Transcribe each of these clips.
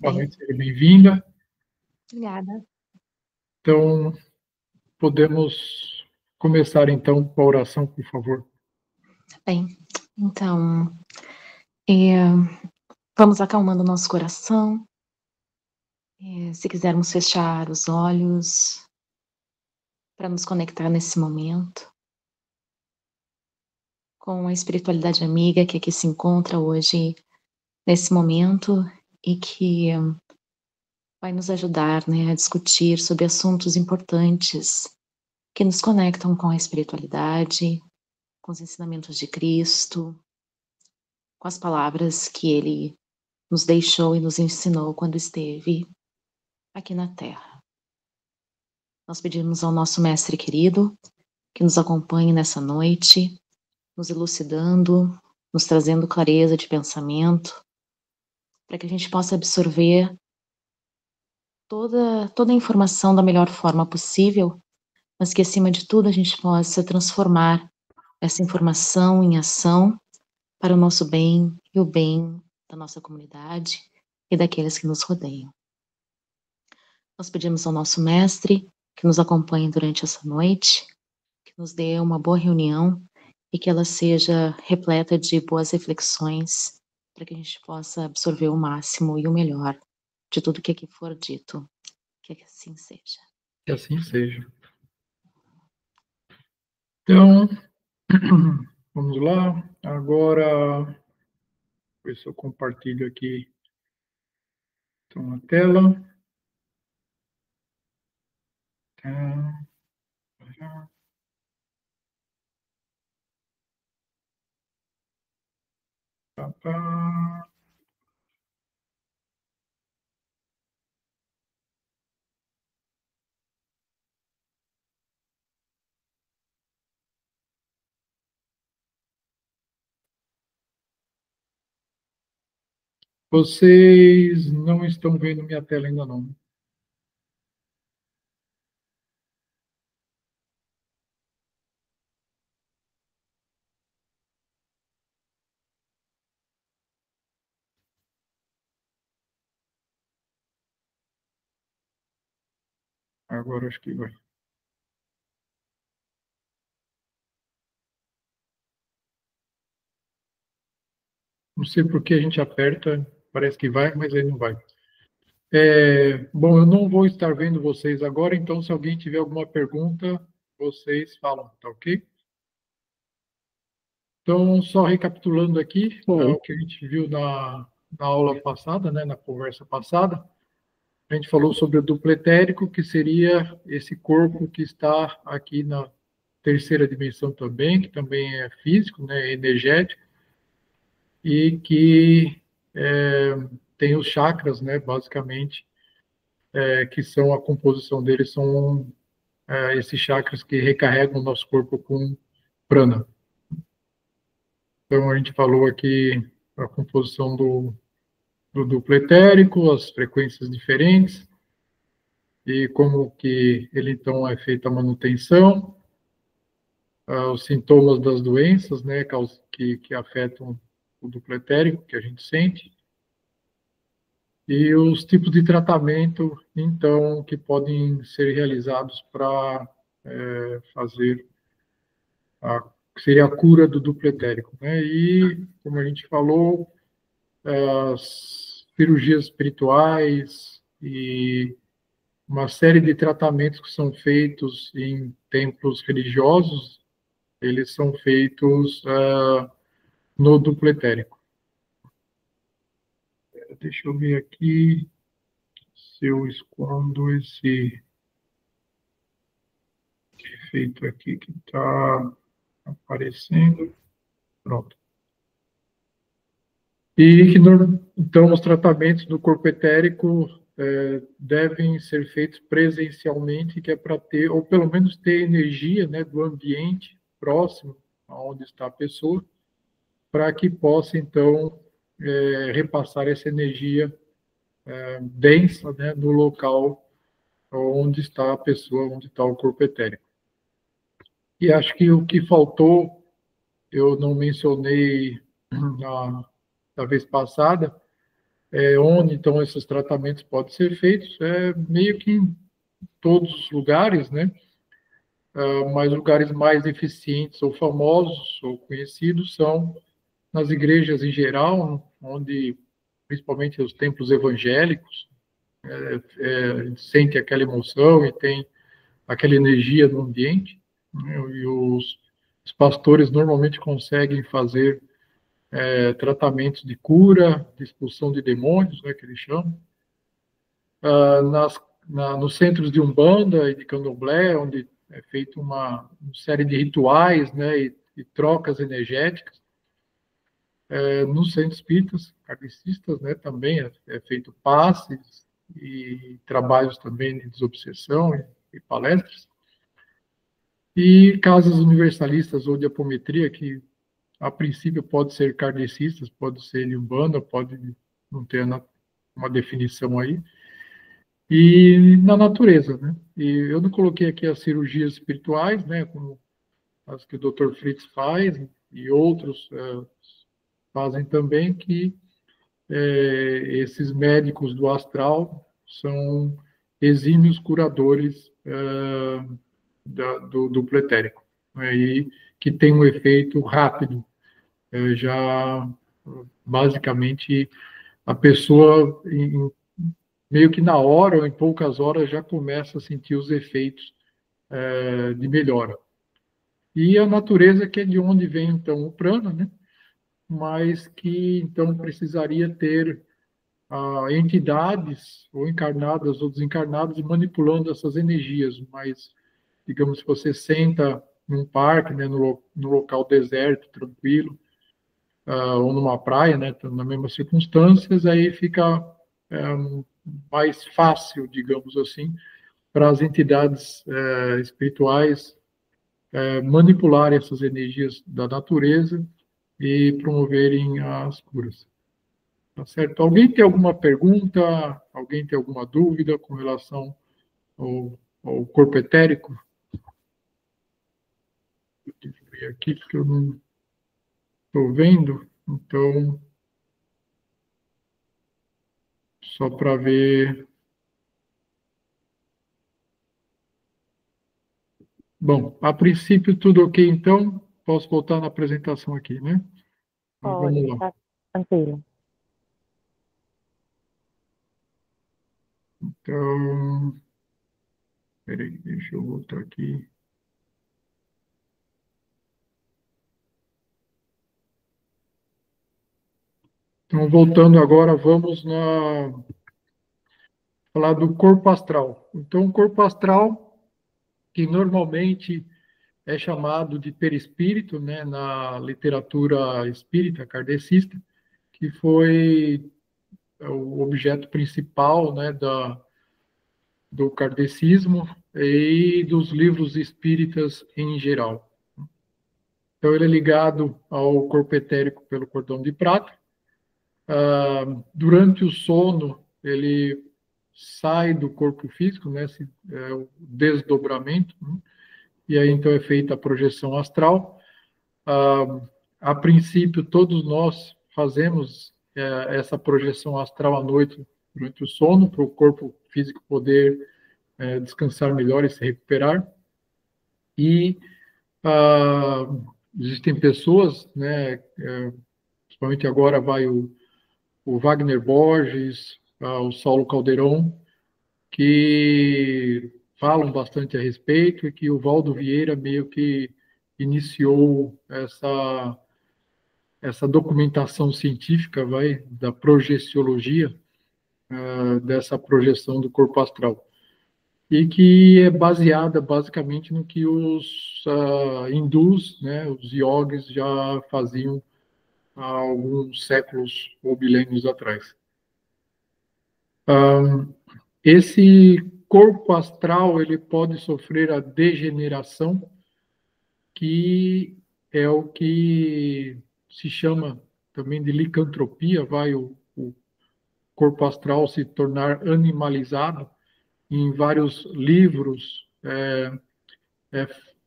Boa Bem, noite, seja bem-vinda. obrigada. Então, podemos começar então com a oração, por favor. Bem, então, vamos acalmando o nosso coração. Se quisermos fechar os olhos para nos conectar nesse momento com a espiritualidade amiga que aqui se encontra hoje, nesse momento, e que vai nos ajudar, né, a discutir sobre assuntos importantes que nos conectam com a espiritualidade, com os ensinamentos de Cristo, com as palavras que Ele nos deixou e nos ensinou quando esteve aqui na Terra. Nós pedimos ao nosso Mestre querido que nos acompanhe nessa noite, nos elucidando, nos trazendo clareza de pensamento, para que a gente possa absorver toda a informação da melhor forma possível, mas que acima de tudo a gente possa transformar essa informação em ação para o nosso bem e o bem da nossa comunidade e daqueles que nos rodeiam. Nós pedimos ao nosso Mestre que nos acompanhe durante essa noite, que nos dê uma boa reunião e que ela seja repleta de boas reflexões para que a gente possa absorver o máximo e o melhor de tudo que aqui for dito. Que assim seja. Que assim seja. Então, vamos lá. Agora, ver se eu compartilho aqui então, a tela. Vocês não estão vendo minha tela ainda não? Agora acho que vai. Não sei por que a gente aperta, parece que vai, mas ele não vai. Bom, eu não vou estar vendo vocês agora, então se alguém tiver alguma pergunta, vocês falam, tá ok? Então, só recapitulando aqui, o que a gente viu na aula passada, né, na conversa passada, a gente falou sobre o duplo etérico, que seria esse corpo que está aqui na terceira dimensão também, que também é físico, né, energético, e que tem os chakras, né, basicamente, que são a composição deles, são esses chakras que recarregam o nosso corpo com prana. Então, a gente falou aqui a composição do duplo etérico, as frequências diferentes, e como que ele, então, é feita a manutenção, os sintomas das doenças, né, que afetam o duplo etérico, que a gente sente, e os tipos de tratamento, então, que podem ser realizados para fazer que seria a cura do duplo etérico, né? E, como a gente falou, as cirurgias espirituais e uma série de tratamentos que são feitos em templos religiosos, eles são feitos no duplo etérico. Deixa eu ver aqui se eu escondo esse efeito aqui que está aparecendo. Pronto. E que, então, os tratamentos do corpo etérico devem ser feitos presencialmente, que é para ter, ou pelo menos ter energia, né, do ambiente próximo aonde está a pessoa, para que possa, então, repassar essa energia densa, né, no local onde está a pessoa, onde está o corpo etérico. E acho que o que faltou, eu não mencionei na vez passada, onde, então, esses tratamentos podem ser feitos, meio que em todos os lugares, né? Mas lugares mais eficientes ou famosos ou conhecidos são nas igrejas em geral, onde, principalmente os templos evangélicos, sente aquela emoção e tem aquela energia no ambiente, né? E os pastores normalmente conseguem fazer tratamentos de cura, de expulsão de demônios, né, que eles chamam, nos centros de Umbanda e de Candomblé, onde é feita uma série de rituais, né, e trocas energéticas. Nos centros espíritas, kardecistas, né, também é feito passes e trabalhos também de desobsessão e palestras. E casas universalistas ou de apometria, que a princípio pode ser kardecistas, pode ser de Umbanda, pode não ter uma definição aí, e na natureza, né? E eu não coloquei aqui as cirurgias espirituais, né, como as que o Dr. Fritz faz, e outros fazem também, que esses médicos do astral são exímios curadores do duplo etérico, né, e que tem um efeito rápido. Já, basicamente, a pessoa, meio que na hora, ou em poucas horas, já começa a sentir os efeitos de melhora. E a natureza, que é de onde vem, então, o prana, né? Mas que, então, precisaria ter entidades, ou encarnadas ou desencarnadas, manipulando essas energias. Mas, digamos, se você senta num parque, né, no local deserto, tranquilo, ou numa praia, né, nas mesmas circunstâncias, aí fica mais fácil, digamos assim, para as entidades espirituais manipularem essas energias da natureza e promoverem as curas. Tá certo? Alguém tem alguma pergunta? Alguém tem alguma dúvida com relação ao corpo etérico? Deixa eu ver aqui, porque eu não estou vendo. Então, só para ver. Bom, a princípio tudo ok, então. Posso voltar na apresentação aqui, né? Então, Pode, vamos lá. tá tranquilo. Então, peraí, deixa eu voltar aqui. Então, voltando agora, vamos falar do corpo astral. Então, o corpo astral, que normalmente é chamado de perispírito, né, na literatura espírita kardecista, que foi o objeto principal, né, do kardecismo e dos livros espíritas em geral. Então, ele é ligado ao corpo etérico pelo cordão de prata. Durante o sono, ele sai do corpo físico, né, o desdobramento, né, e aí então é feita a projeção astral. A princípio, todos nós fazemos essa projeção astral à noite, durante o sono, para o corpo físico poder descansar melhor e se recuperar. E existem pessoas, né, principalmente agora vai o Wagner Borges, o Saulo Calderon, que falam bastante a respeito, e que o Valdo Vieira meio que iniciou essa documentação científica, da projeciologia, dessa projeção do corpo astral, e que é baseada basicamente no que os hindus, né, os yogis já faziam há alguns séculos ou milênios atrás. Esse corpo astral, ele pode sofrer a degeneração, que é o que se chama também de licantropia, o corpo astral se tornar animalizado. Em vários livros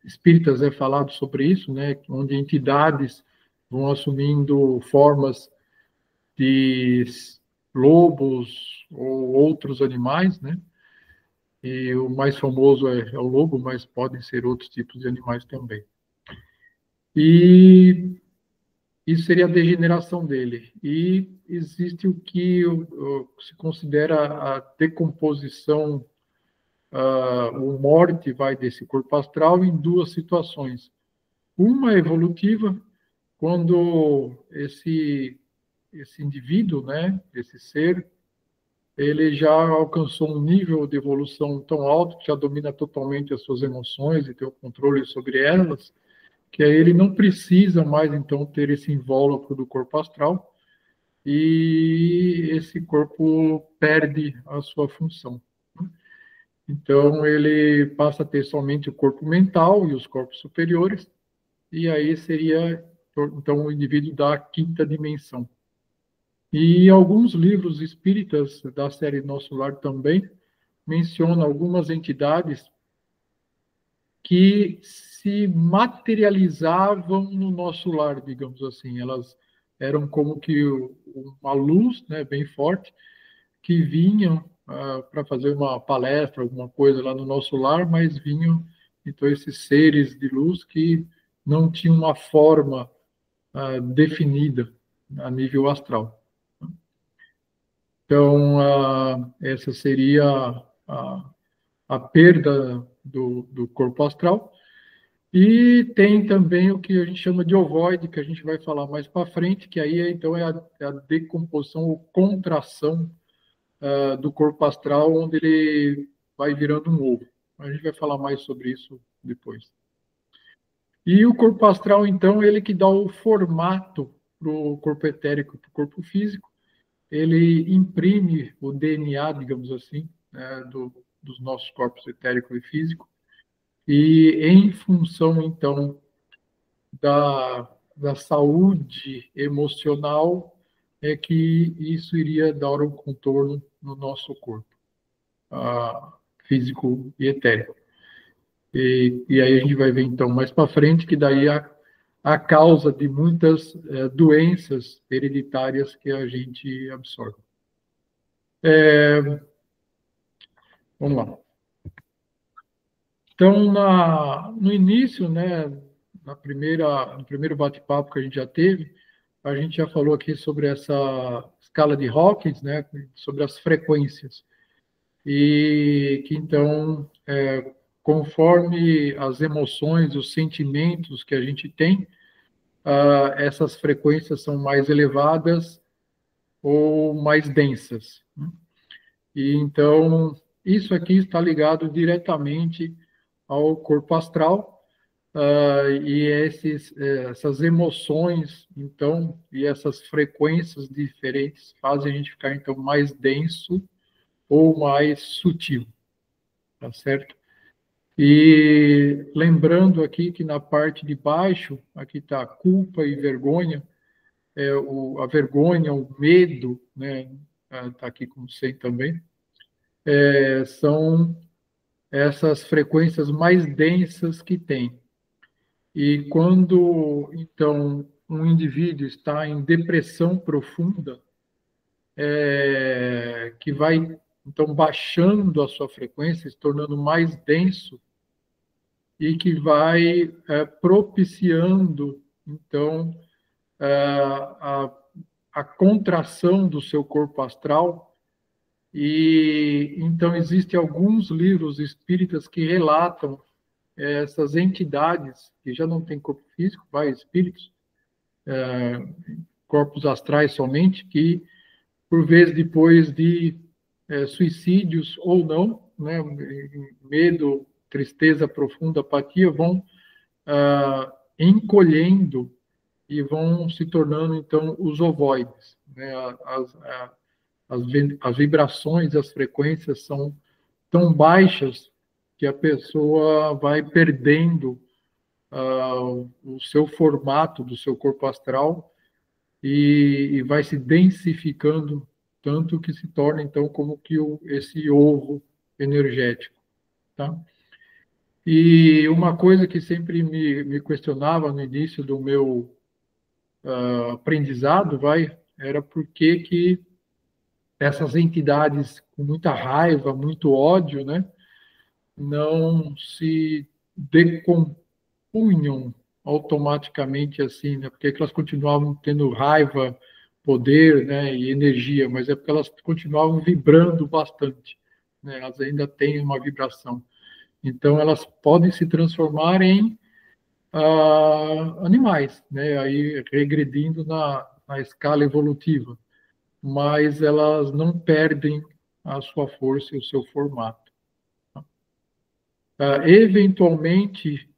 espíritas é falado sobre isso, né, onde entidades vão assumindo formas de lobos ou outros animais, né? E o mais famoso é o lobo, mas podem ser outros tipos de animais também. E isso seria a degeneração dele. E existe o que se considera a decomposição, o morte vai desse corpo astral em duas situações. Uma evolutiva, quando esse indivíduo, né, esse ser, ele já alcançou um nível de evolução tão alto que já domina totalmente as suas emoções e tem o controle sobre elas, que aí ele não precisa mais, então, ter esse invólucro do corpo astral e esse corpo perde a sua função. Então, ele passa a ter somente o corpo mental e os corpos superiores, e aí seria, então, o indivíduo da quinta dimensão. E alguns livros espíritas da série Nosso Lar também mencionam algumas entidades que se materializavam no nosso lar, digamos assim. Elas eram como que uma luz, né, bem forte, que vinham para fazer uma palestra, alguma coisa lá no nosso lar, mas vinham, então, esses seres de luz que não tinham uma forma definida a nível astral. Então, essa seria a perda do corpo astral. E tem também o que a gente chama de ovoide, que a gente vai falar mais para frente, que aí então é a decomposição ou contração do corpo astral, onde ele vai virando um ovo. A gente vai falar mais sobre isso depois. E o corpo astral, então, ele que dá o formato para o corpo etérico, para o corpo físico, ele imprime o DNA, digamos assim, né, dos nossos corpos etérico e físico, e em função, então, da saúde emocional, é que isso iria dar um contorno no nosso corpo, físico e etérico. E aí a gente vai ver, então, mais para frente, que daí a causa de muitas doenças hereditárias que a gente absorve. Vamos lá. Então, no início, né, no primeiro bate-papo que a gente já teve, a gente já falou aqui sobre essa escala de Hawkins, né, sobre as frequências. E que, então, conforme as emoções, os sentimentos que a gente tem, essas frequências são mais elevadas ou mais densas. E, então, isso aqui está ligado diretamente ao corpo astral, e essas emoções, então, e essas frequências diferentes fazem a gente ficar, então, mais denso ou mais sutil, tá certo? E lembrando aqui que na parte de baixo, aqui está culpa e vergonha, a vergonha, o medo, né, está aqui como sei também, são essas frequências mais densas que tem. E quando, então, um indivíduo está em depressão profunda, que vai, então, baixando a sua frequência, se tornando mais denso, e que vai propiciando, então, a contração do seu corpo astral. E, então, existem alguns livros espíritas que relatam essas entidades que já não têm corpo físico, espíritos, corpos astrais somente, que, por vezes, depois de suicídios ou não, né, medo, tristeza profunda, apatia, vão encolhendo e vão se tornando, então, os ovoides. Né, as vibrações, as frequências são tão baixas que a pessoa vai perdendo o seu formato do seu corpo astral e vai se densificando tanto que se torna, então, como que esse ovo energético, tá? E uma coisa que sempre me questionava no início do meu aprendizado, era por que essas entidades com muita raiva, muito ódio, né, não se decompunham automaticamente assim, né, porque elas continuavam tendo raiva, poder, né, e energia, mas é porque elas continuavam vibrando bastante, né, elas ainda têm uma vibração. Então, elas podem se transformar em animais, né, aí regredindo na escala evolutiva, mas elas não perdem a sua força e o seu formato. Eventualmente,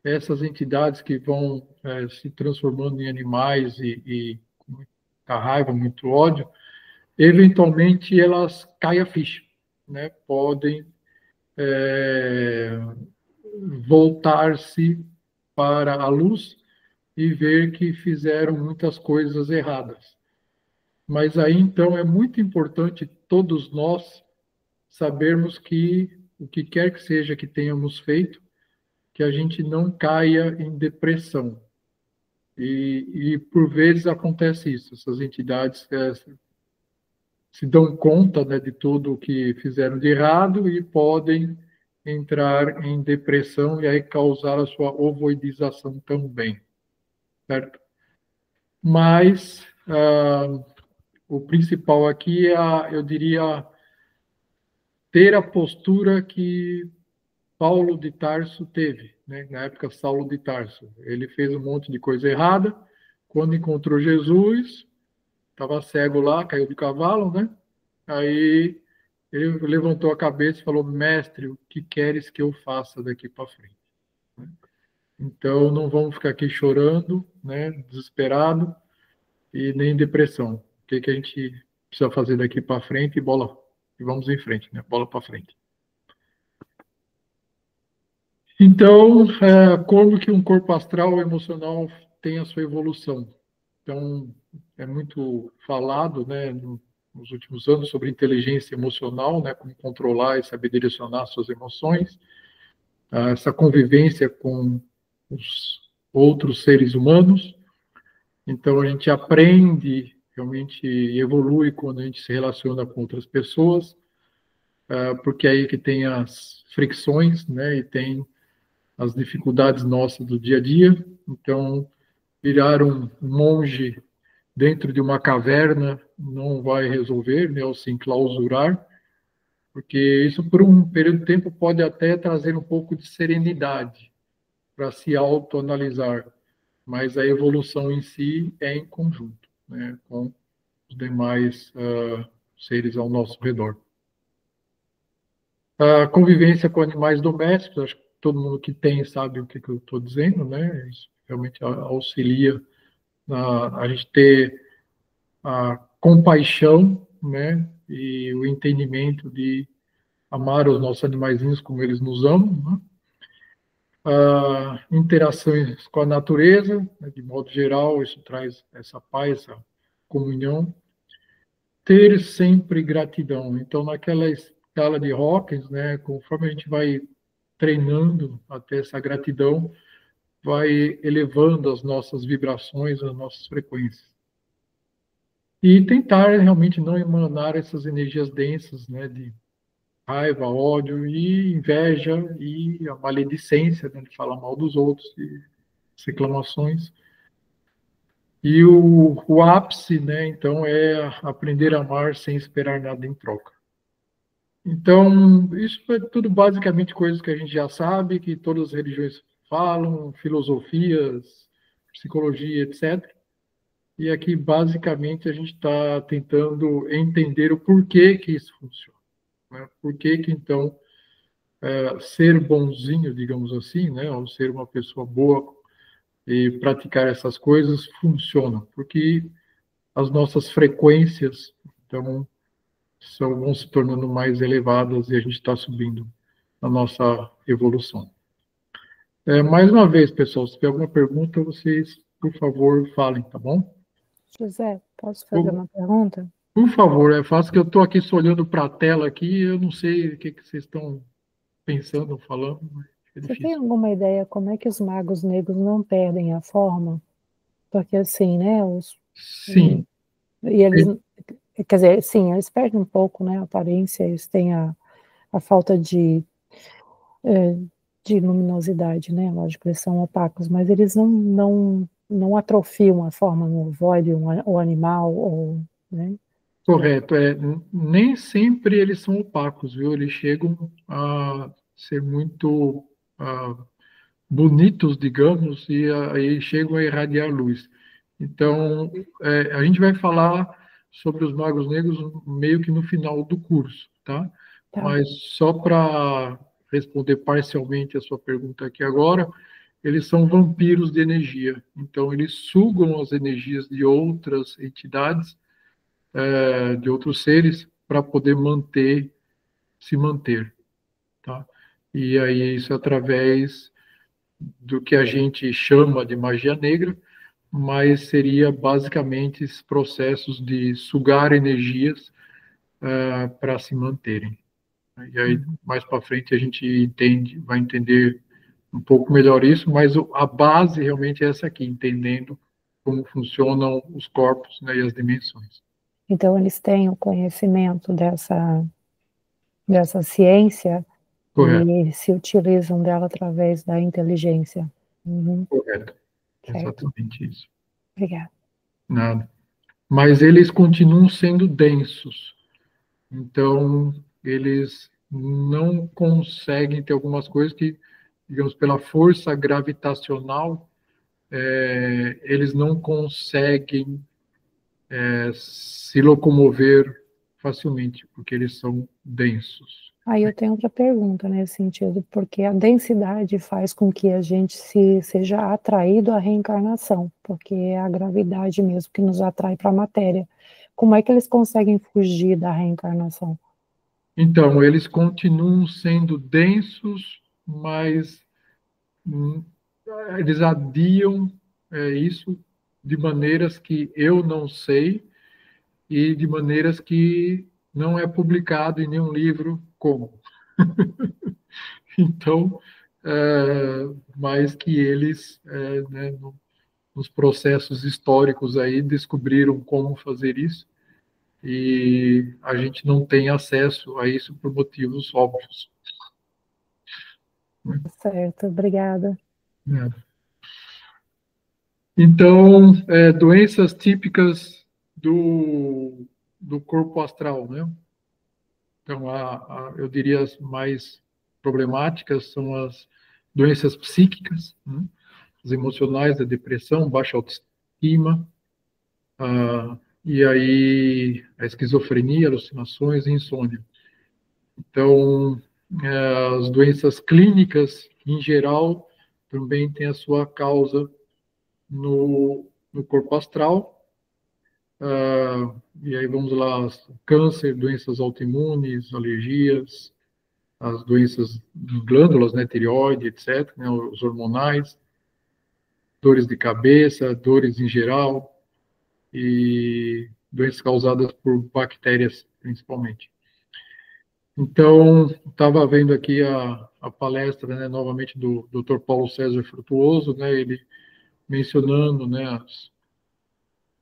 essas entidades que vão se transformando em animais e com muita raiva, muito ódio, eventualmente elas caem a ficha, né? Podem voltar-se para a luz e ver que fizeram muitas coisas erradas. Mas aí então é muito importante todos nós sabermos que o que quer que seja que tenhamos feito, que a gente não caia em depressão. E por vezes acontece isso, essas entidades se dão conta, né, de tudo o que fizeram de errado e podem entrar em depressão e aí causar a sua ovoidização também, certo? Mas o principal aqui é, eu diria, ter a postura que Paulo de Tarso teve, né? Na época, Saulo de Tarso. Ele fez um monte de coisa errada. Quando encontrou Jesus, estava cego lá, caiu de cavalo, né? Aí ele levantou a cabeça e falou: Mestre, o que queres que eu faça daqui para frente? Então, não vamos ficar aqui chorando, né? Desesperado e nem em depressão. O que a gente precisa fazer daqui para frente e vamos em frente, né? Bola para frente. Então, como que um corpo astral emocional tem a sua evolução? Então, é muito falado, né, nos últimos anos sobre inteligência emocional, né, como controlar e saber direcionar suas emoções, essa convivência com os outros seres humanos. Então, a gente aprende, realmente evolui quando a gente se relaciona com outras pessoas, porque é aí que tem as fricções, né, e tem as dificuldades nossas do dia a dia. Então, virar um monge dentro de uma caverna não vai resolver, né, ou se enclausurar, porque isso por um período de tempo pode até trazer um pouco de serenidade para se autoanalisar, mas a evolução em si é em conjunto, né, com os demais seres ao nosso redor. A convivência com animais domésticos, acho que todo mundo que tem sabe o que eu estou dizendo, né? Isso realmente auxilia a gente ter a compaixão, né? E o entendimento de amar os nossos animaizinhos como eles nos amam, né? Interações com a natureza, né? De modo geral, isso traz essa paz, essa comunhão. Ter sempre gratidão. Então, naquela escala de Hawkins, né? Conforme a gente vai treinando até essa gratidão, vai elevando as nossas vibrações, as nossas frequências. E tentar realmente não emanar essas energias densas, né, de raiva, ódio e inveja e a maledicência, né, de falar mal dos outros, e reclamações. E o ápice, né, então, é aprender a amar sem esperar nada em troca. Então, isso é tudo basicamente coisas que a gente já sabe, que todas as religiões falam, filosofias, psicologia, etc. E aqui, basicamente, a gente está tentando entender o porquê que isso funciona. Né? Por que, então, ser bonzinho, digamos assim, né? Ou ser uma pessoa boa e praticar essas coisas funciona. Porque as nossas frequências, então, vão se tornando mais elevadas e a gente está subindo a nossa evolução. Mais uma vez, pessoal, se tiver alguma pergunta, vocês, por favor, falem, tá bom? José, posso fazer uma pergunta? Por favor, é fácil que eu estou aqui só olhando para a tela aqui, eu não sei o que vocês estão pensando, falando, mas é difícil. Você tem alguma ideia como é que os magos negros não perdem a forma? Porque assim, né, Sim. E eles, quer dizer, sim, eles perdem um pouco, né, a aparência, eles têm a falta de luminosidade, né, lógico, eles são opacos, mas eles não atrofiam a forma no ovoide, o animal, ou, né? Correto. Nem sempre eles são opacos, viu? Eles chegam a ser muito ah, bonitos, digamos, e aí chegam a irradiar luz. Então, a gente vai falar sobre os magos negros meio que no final do curso, tá? Tá. Mas só para responder parcialmente a sua pergunta aqui agora, eles são vampiros de energia. Então, eles sugam as energias de outras entidades, de outros seres, para poder se manter, tá? E aí, isso através do que a gente chama de magia negra, mas seria basicamente esses processos de sugar energias para se manterem. E aí, mais para frente, a gente vai entender um pouco melhor isso, mas a base realmente é essa aqui, entendendo como funcionam os corpos, né, e as dimensões. Então, eles têm o conhecimento dessa ciência Correto, e se utilizam dela através da inteligência. Uhum, correto. certo. Exatamente isso. Obrigada. Nada. Mas eles continuam sendo densos. Então, eles não conseguem ter algumas coisas que, digamos, pela força gravitacional, eles não conseguem se locomover facilmente, porque eles são densos. Aí eu tenho outra pergunta nesse sentido, porque a densidade faz com que a gente seja atraído à reencarnação, porque é a gravidade mesmo que nos atrai para a matéria. Como é que eles conseguem fugir da reencarnação? Então, eles continuam sendo densos, mas hum, eles adiam isso de maneiras que eu não sei e de maneiras que não é publicado em nenhum livro como. Então, mais que eles, né, nos processos históricos aí, descobriram como fazer isso e a gente não tem acesso a isso por motivos óbvios. Né? Certo, obrigada. Então, doenças típicas do corpo astral, né? Então, eu diria as mais problemáticas são as doenças psíquicas, né? As emocionais, a depressão, baixa autoestima, e aí a esquizofrenia, alucinações e insônia. Então, as doenças clínicas, em geral, também têm a sua causa no corpo astral. E aí vamos lá, câncer, doenças autoimunes, alergias, as doenças de glândulas, né, tireoide, etc., né, os hormonais, dores de cabeça, dores em geral e doenças causadas por bactérias, principalmente. Então, estava vendo aqui a palestra, né, novamente do Dr. Paulo César Frutuoso, né, ele mencionando, né,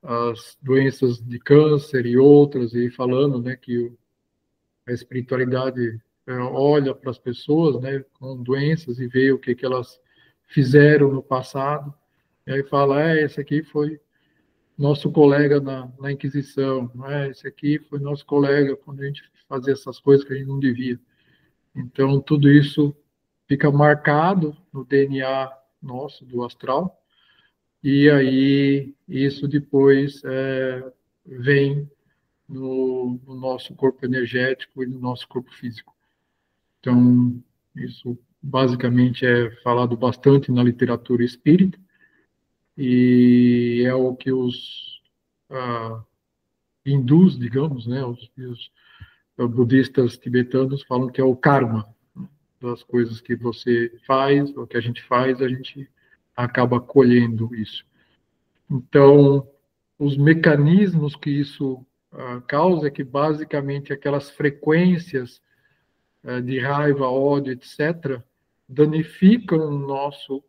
as doenças de câncer e outras, e falando, né, que a espiritualidade olha para as pessoas, né, com doenças e vê o que elas fizeram no passado, e aí fala, esse aqui foi nosso colega na Inquisição, esse aqui foi nosso colega quando a gente fazia essas coisas que a gente não devia. Então, tudo isso fica marcado no DNA nosso, do astral, e aí isso depois vem no nosso corpo energético e no nosso corpo físico. Então, isso basicamente é falado bastante na literatura espírita e é o que os hindus, digamos, né, os budistas tibetanos falam que é o karma, né, das coisas que você faz, ou que a gente acaba colhendo isso. Então, os mecanismos que isso causa é que basicamente aquelas frequências de raiva, ódio, etc., danificam o nosso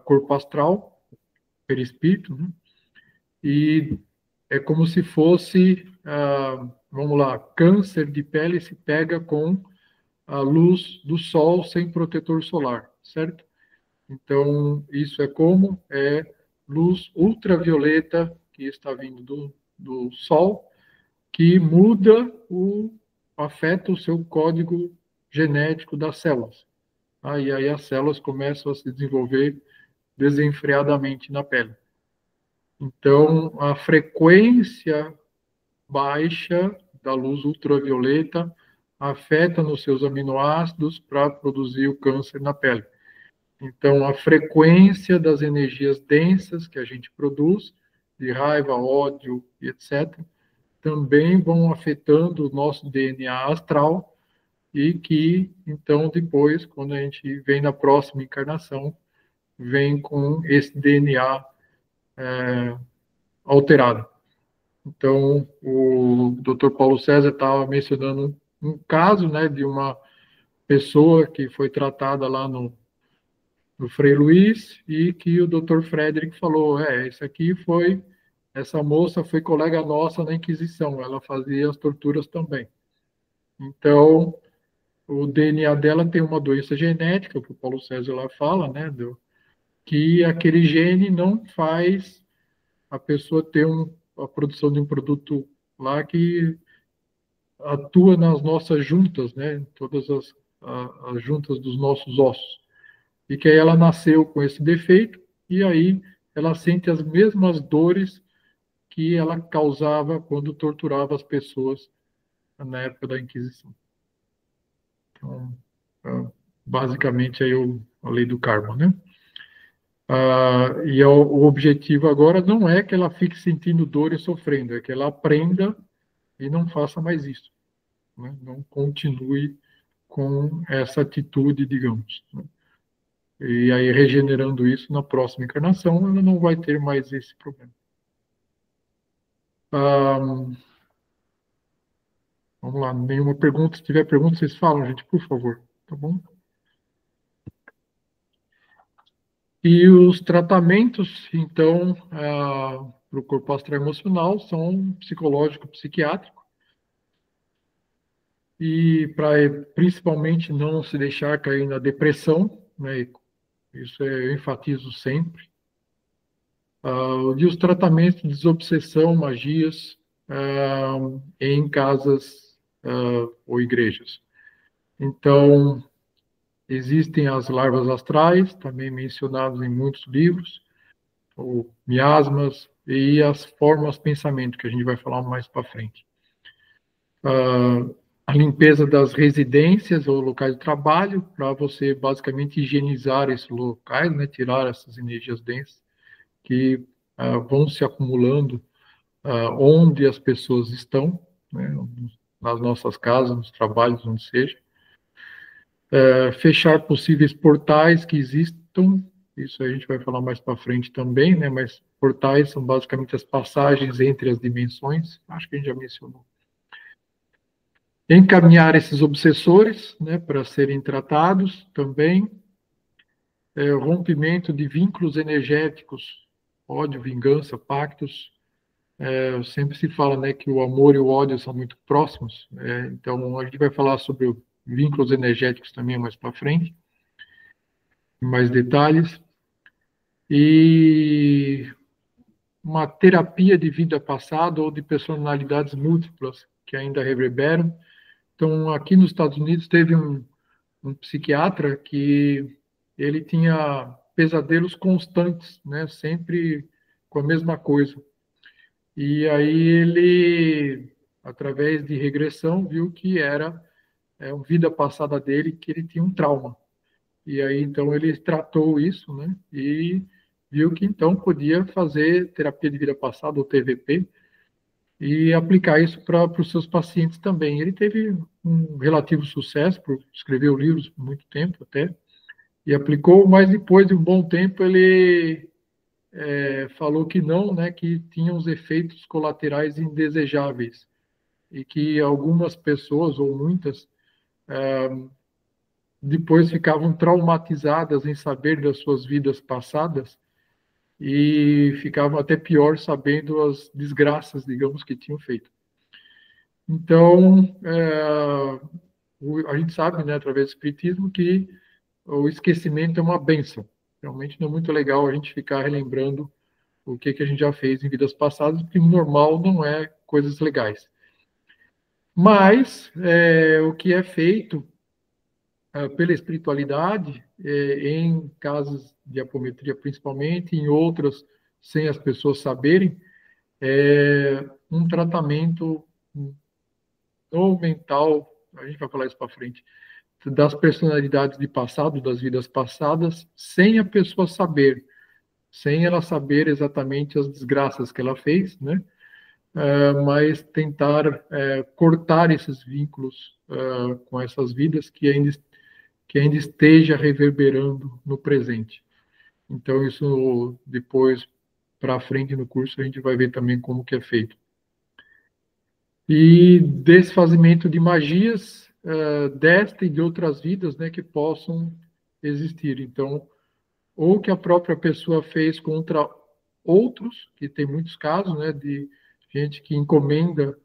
corpo astral, perispírito, né? E é como se fosse, vamos lá, câncer de pele se pega com a luz do sol sem protetor solar, certo? Então, isso é como? É luz ultravioleta que está vindo do sol, que muda afeta o seu código genético das células. E aí as células começam a se desenvolver desenfreadamente na pele. Então, a frequência baixa da luz ultravioleta afeta nos seus aminoácidos para produzir o câncer na pele. Então, a frequência das energias densas que a gente produz, de raiva, ódio e etc., também vão afetando o nosso DNA astral e que, então, depois, quando a gente vem na próxima encarnação, vem com esse DNA alterado. Então, o Dr. Paulo César estava mencionando um caso, né, de uma pessoa que foi tratada lá no Frei Luiz e que o Dr. Frederick falou, essa moça foi colega nossa na Inquisição, ela fazia as torturas também. Então, o DNA dela tem uma doença genética, que o Paulo César lá fala, né, que aquele gene não faz a pessoa ter a produção de um produto lá que atua nas nossas juntas, né, todas as juntas dos nossos ossos. E que aí ela nasceu com esse defeito, e aí ela sente as mesmas dores que ela causava quando torturava as pessoas na época da Inquisição. Então, basicamente, aí a lei do karma, né? E o objetivo agora não é que ela fique sentindo dor e sofrendo, é que ela aprenda e não faça mais isso, né? Não continue com essa atitude, digamos, né? E aí, regenerando isso na próxima encarnação, ela não vai ter mais esse problema. Vamos lá, nenhuma pergunta. Se tiver pergunta, vocês falam, gente, por favor, tá bom? E os tratamentos, então, para o corpo astral emocional são psicológico, psiquiátrico. E para principalmente não se deixar cair na depressão, né? Isso eu enfatizo sempre. E os tratamentos de desobsessão, magias, em casas ou igrejas. Então, existem as larvas astrais, também mencionadas em muitos livros, ou miasmas, e as formas de pensamento, que a gente vai falar mais para frente. A limpeza das residências ou locais de trabalho, para você basicamente higienizar esses locais, né, tirar essas energias densas que vão se acumulando onde as pessoas estão, né, nas nossas casas, nos trabalhos, onde seja. Fechar possíveis portais que existam, isso a gente vai falar mais para frente também, né, mas portais são basicamente as passagens entre as dimensões, acho que a gente já mencionou. Encaminhar esses obsessores, né, para serem tratados também. Rompimento de vínculos energéticos, ódio, vingança, pactos. Sempre se fala, né, que o amor e o ódio são muito próximos. Então, a gente vai falar sobre vínculos energéticos também mais para frente, em mais detalhes. E uma terapia de vida passada ou de personalidades múltiplas que ainda reverberam. Então, aqui nos Estados Unidos teve um psiquiatra que ele tinha pesadelos constantes, né, sempre com a mesma coisa. E aí ele, através de regressão, viu que era uma vida passada dele, que ele tinha um trauma. E aí, então, ele tratou isso, né, e viu que, então, podia fazer terapia de vida passada, ou TVP, e aplicar isso para os seus pacientes também. Ele teve um relativo sucesso, escreveu livros por muito tempo até, e aplicou, mas depois de um bom tempo ele falou que não, né, que tinha uns efeitos colaterais indesejáveis, e que algumas pessoas, ou muitas, depois ficavam traumatizadas em saber das suas vidas passadas, e ficavam até pior sabendo as desgraças, digamos, que tinham feito. Então, a gente sabe, né, através do Espiritismo, que o esquecimento é uma bênção. Realmente não é muito legal a gente ficar relembrando o que a gente já fez em vidas passadas, porque o normal não é coisas legais. Mas o que é feito pela espiritualidade, em casos de apometria principalmente, em outras sem as pessoas saberem, é um tratamento no mental, a gente vai falar isso para frente, das personalidades de passado, das vidas passadas, sem a pessoa saber, sem ela saber exatamente as desgraças que ela fez, né? Mas tentar cortar esses vínculos com essas vidas que ainda esteja reverberando no presente. Então, isso depois, para frente no curso, a gente vai ver também como que é feito. E desfazimento de magias desta e de outras vidas, né, que possam existir. Então, ou que a própria pessoa fez contra outros, que tem muitos casos, né, de gente que encomenda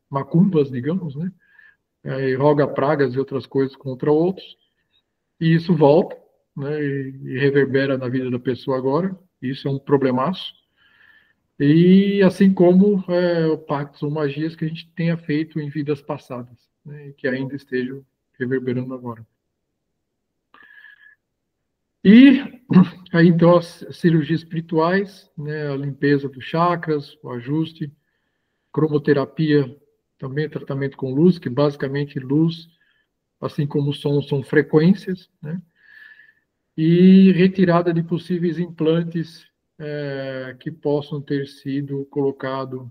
macumbas, digamos, né, e roga pragas e outras coisas contra outros, e isso volta, né, e reverbera na vida da pessoa agora. Isso é um problemaço. E assim como pactos ou magias que a gente tenha feito em vidas passadas, né, e que ainda estejam reverberando agora. E aí, então, as cirurgias espirituais, né, a limpeza dos chakras, o ajuste, cromoterapia, também tratamento com luz, que basicamente luz, assim como o som, são frequências, né, e retirada de possíveis implantes que possam ter sido colocados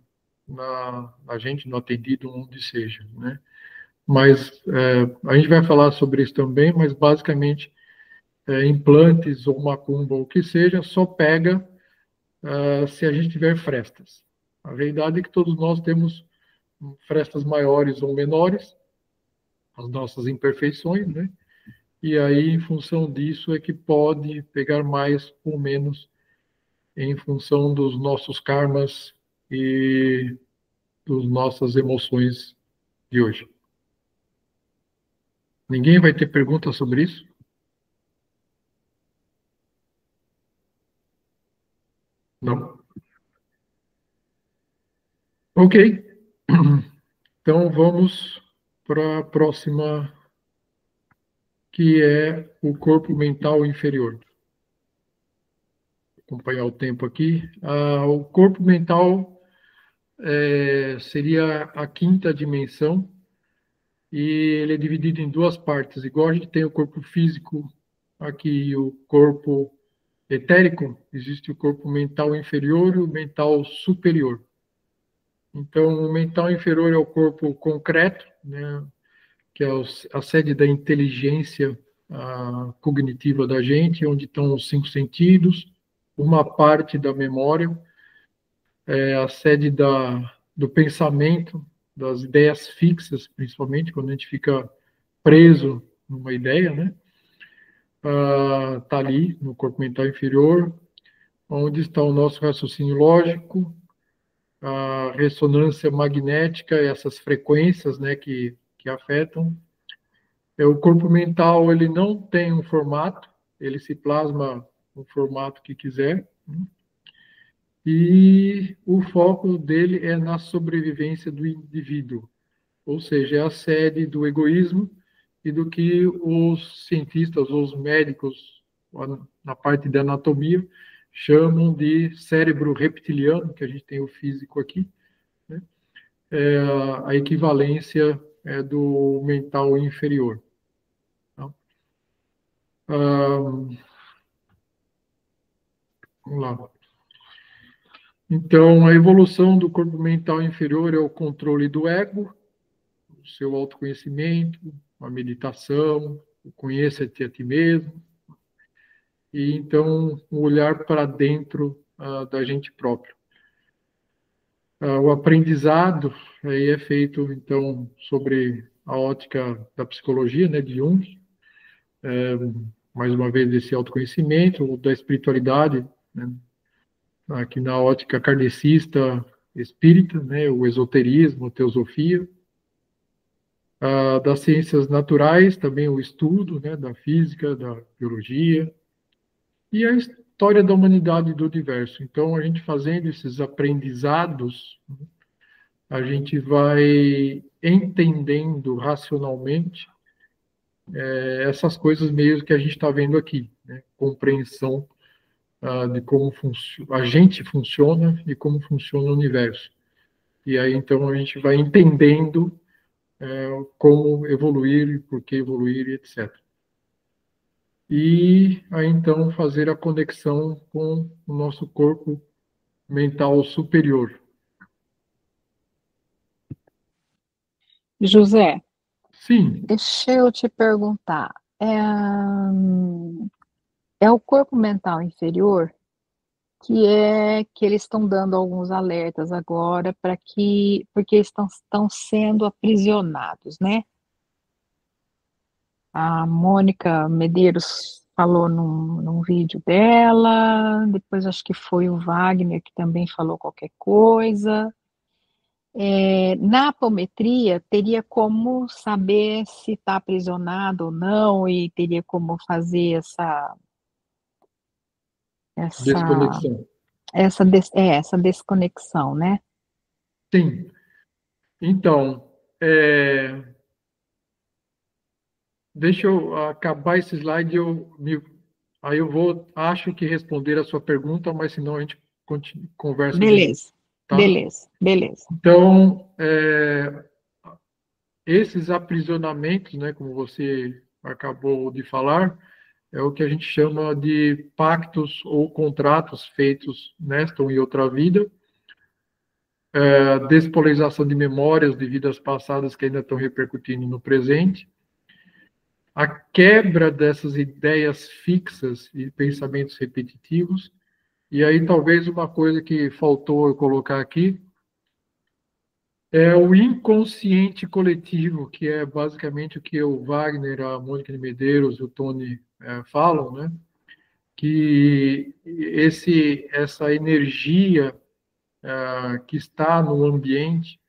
na gente, no atendido, onde seja, né. Mas a gente vai falar sobre isso também, mas basicamente implantes ou macumba, ou o que seja, só pega se a gente tiver frestas. A verdade é que todos nós temos frestas maiores ou menores, as nossas imperfeições, né? E aí, em função disso, é que pode pegar mais ou menos em função dos nossos karmas e das nossas emoções de hoje. Ninguém vai ter pergunta sobre isso? Não? Ok. Então, vamos para a próxima, que é o corpo mental inferior. Vou acompanhar o tempo aqui. O corpo mental seria a quinta dimensão, e ele é dividido em duas partes. Igual a gente tem o corpo físico aqui e o corpo etérico, existe o corpo mental inferior e o mental superior. Então, o mental inferior é o corpo concreto, né, que é a sede da inteligência cognitiva da gente, onde estão os 5 sentidos, uma parte da memória, a sede do pensamento, das ideias fixas, principalmente quando a gente fica preso numa ideia, né? Está ali no corpo mental inferior, onde está o nosso raciocínio lógico, a ressonância magnética, essas frequências, né, que afetam. O corpo mental, ele não tem um formato, ele se plasma no formato que quiser, né? E o foco dele é na sobrevivência do indivíduo, ou seja, é a sede do egoísmo e do que os cientistas, os médicos, na parte da anatomia, chamam de cérebro reptiliano, que a gente tem o físico aqui, né? É a equivalência do mental inferior. Vamos lá. Então, a evolução do corpo mental inferior é o controle do ego, o seu autoconhecimento, a meditação, o conheça-te a ti mesmo, e então o olhar para dentro da gente próprio. O aprendizado aí é feito, então, sobre a ótica da psicologia, né, de Jung, mais uma vez, esse autoconhecimento, da espiritualidade, né, aqui na ótica kardecista, espírita, né, o esoterismo, a teosofia, das ciências naturais, também o estudo, né, da física, da biologia, e a história da humanidade e do universo. Então, a gente fazendo esses aprendizados, a gente vai entendendo racionalmente essas coisas meio que a gente está vendo aqui, né? Compreensão de como a gente funciona e como funciona o universo. E aí, então, a gente vai entendendo como evoluir, por que evoluir, etc. E aí, então, fazer a conexão com o nosso corpo mental superior. José, Sim. deixa eu te perguntar. É o corpo mental inferior que eles estão dando alguns alertas agora porque estão sendo aprisionados, né? A Mônica Medeiros falou num vídeo dela, depois acho que foi o Wagner que também falou qualquer coisa. Na apometria, teria como saber se está aprisionado ou não, e teria como fazer Desconexão. essa desconexão, né? Sim. Então, deixa eu acabar esse slide, aí eu vou, acho que responder a sua pergunta, mas senão a gente conversa de novo, Beleza, tá? beleza. Então, esses aprisionamentos, né, como você acabou de falar, é o que a gente chama de pactos ou contratos feitos nesta ou em outra vida, despolarização de memórias de vidas passadas que ainda estão repercutindo no presente, a quebra dessas ideias fixas e pensamentos repetitivos, e aí talvez uma coisa que faltou eu colocar aqui, é o inconsciente coletivo, que é basicamente o que o Wagner, a Mônica de Medeiros, o Tony falam, né? Que essa energia que está no ambiente,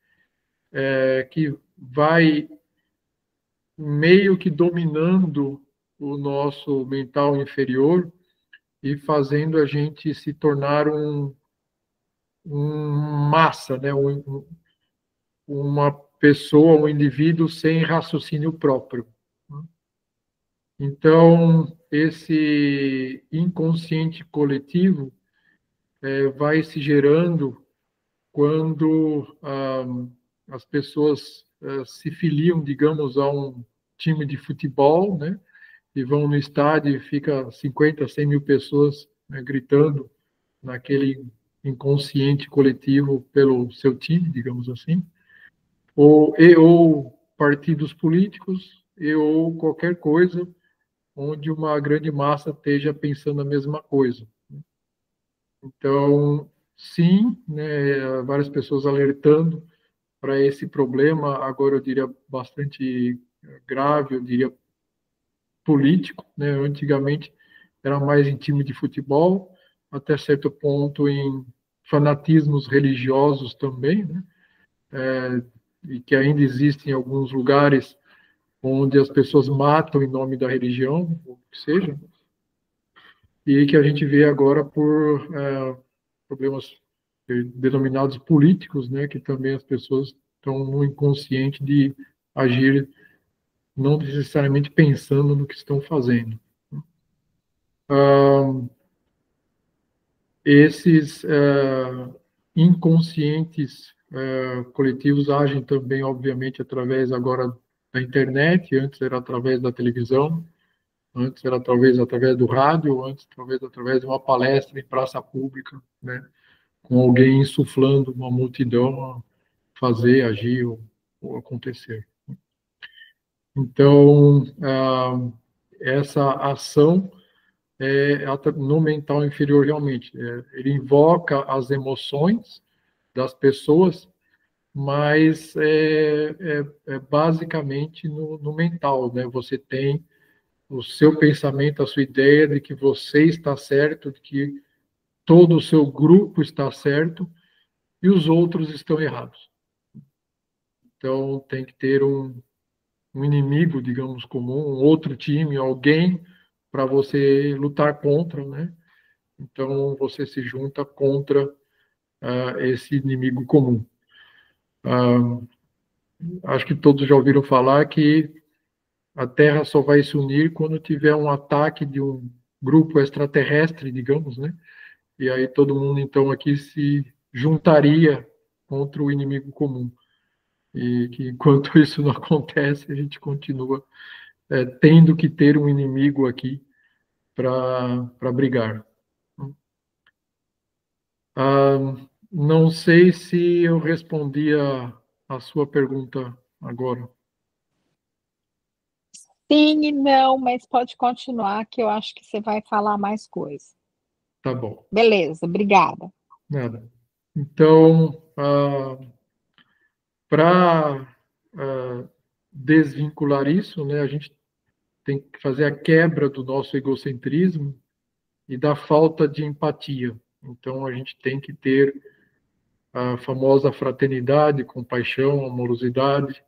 que vai meio que dominando o nosso mental inferior e fazendo a gente se tornar massa, né? Uma pessoa, um indivíduo sem raciocínio próprio. Então, esse inconsciente coletivo vai se gerando quando as pessoas se filiam, digamos, a um time de futebol, né? E vão no estádio e fica 50, 100 mil pessoas, né, gritando naquele inconsciente coletivo pelo seu time, digamos assim, ou partidos políticos, ou qualquer coisa onde uma grande massa esteja pensando a mesma coisa. Então, sim, né, várias pessoas alertando para esse problema, agora eu diria bastante grave, eu diria político, né? Antigamente era mais em time de futebol, até certo ponto em fanatismos religiosos também, né? E que ainda existem em alguns lugares onde as pessoas matam em nome da religião, ou que seja, e que a gente vê agora por problemas denominados políticos, né? Que também as pessoas estão no inconsciente de agir não necessariamente pensando no que estão fazendo. Esses inconscientes coletivos agem também, obviamente, através agora da internet, antes era através da televisão, antes era através do rádio, antes através de uma palestra em praça pública, né, com alguém insuflando uma multidão a fazer, agir ou acontecer. Então, essa ação no mental inferior realmente. Ele invoca as emoções das pessoas, mas basicamente no mental, né? Você tem o seu pensamento, a sua ideia de que você está certo, de que todo o seu grupo está certo e os outros estão errados. Então, tem que ter um inimigo, digamos, comum, um outro time, alguém para você lutar contra, né? Então, você se junta contra esse inimigo comum. Acho que todos já ouviram falar que a Terra só vai se unir quando tiver um ataque de um grupo extraterrestre, digamos, né? E aí todo mundo, então, aqui se juntaria contra o inimigo comum. E que enquanto isso não acontece, a gente continua tendo que ter um inimigo aqui para brigar. Não sei se eu respondi a sua pergunta agora. Sim e não, mas pode continuar, que eu acho que você vai falar mais coisa. Tá bom. Beleza, obrigada. Nada. Então, para desvincular isso, né, a gente tem que fazer a quebra do nosso egocentrismo e da falta de empatia. Então, a gente tem que ter a famosa fraternidade, compaixão, amorosidade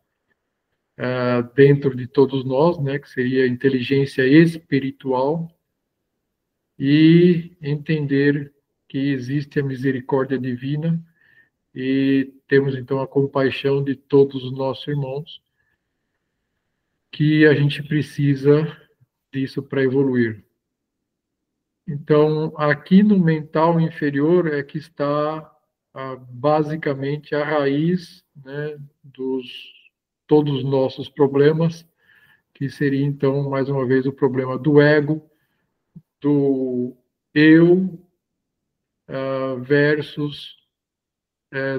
dentro de todos nós, né, que seria a inteligência espiritual, e entender que existe a misericórdia divina e temos então a compaixão de todos os nossos irmãos, que a gente precisa disso para evoluir. Então, aqui no mental inferior é que está basicamente a raiz, né, todos os nossos problemas, que seria então, mais uma vez, o problema do ego, do eu versus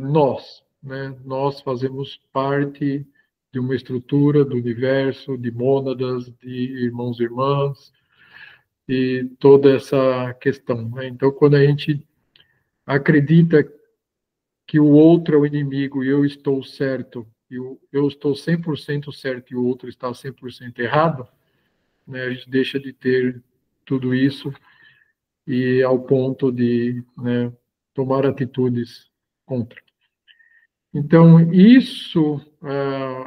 nós, né? Nós fazemos parte de uma estrutura do universo, de mônadas, de irmãos e irmãs, e toda essa questão, né? Então, quando a gente acredita que o outro é o inimigo e eu estou certo, e eu estou 100% certo e o outro está 100% errado, né? A gente deixa de ter tudo isso e ao ponto de, né, tomar atitudes contra. Então, isso,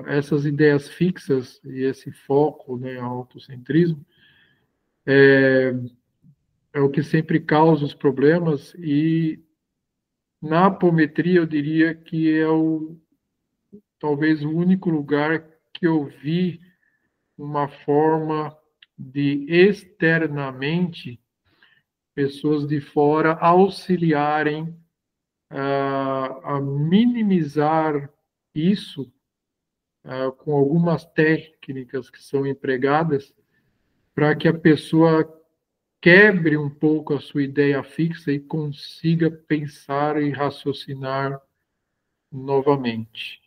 essas ideias fixas e esse foco, né, autocentrismo, é o que sempre causa os problemas, e na apometria eu diria que é talvez o único lugar que eu vi uma forma de externamente pessoas de fora auxiliarem a minimizar isso com algumas técnicas que são empregadas para que a pessoa quebre um pouco a sua ideia fixa e consiga pensar e raciocinar novamente.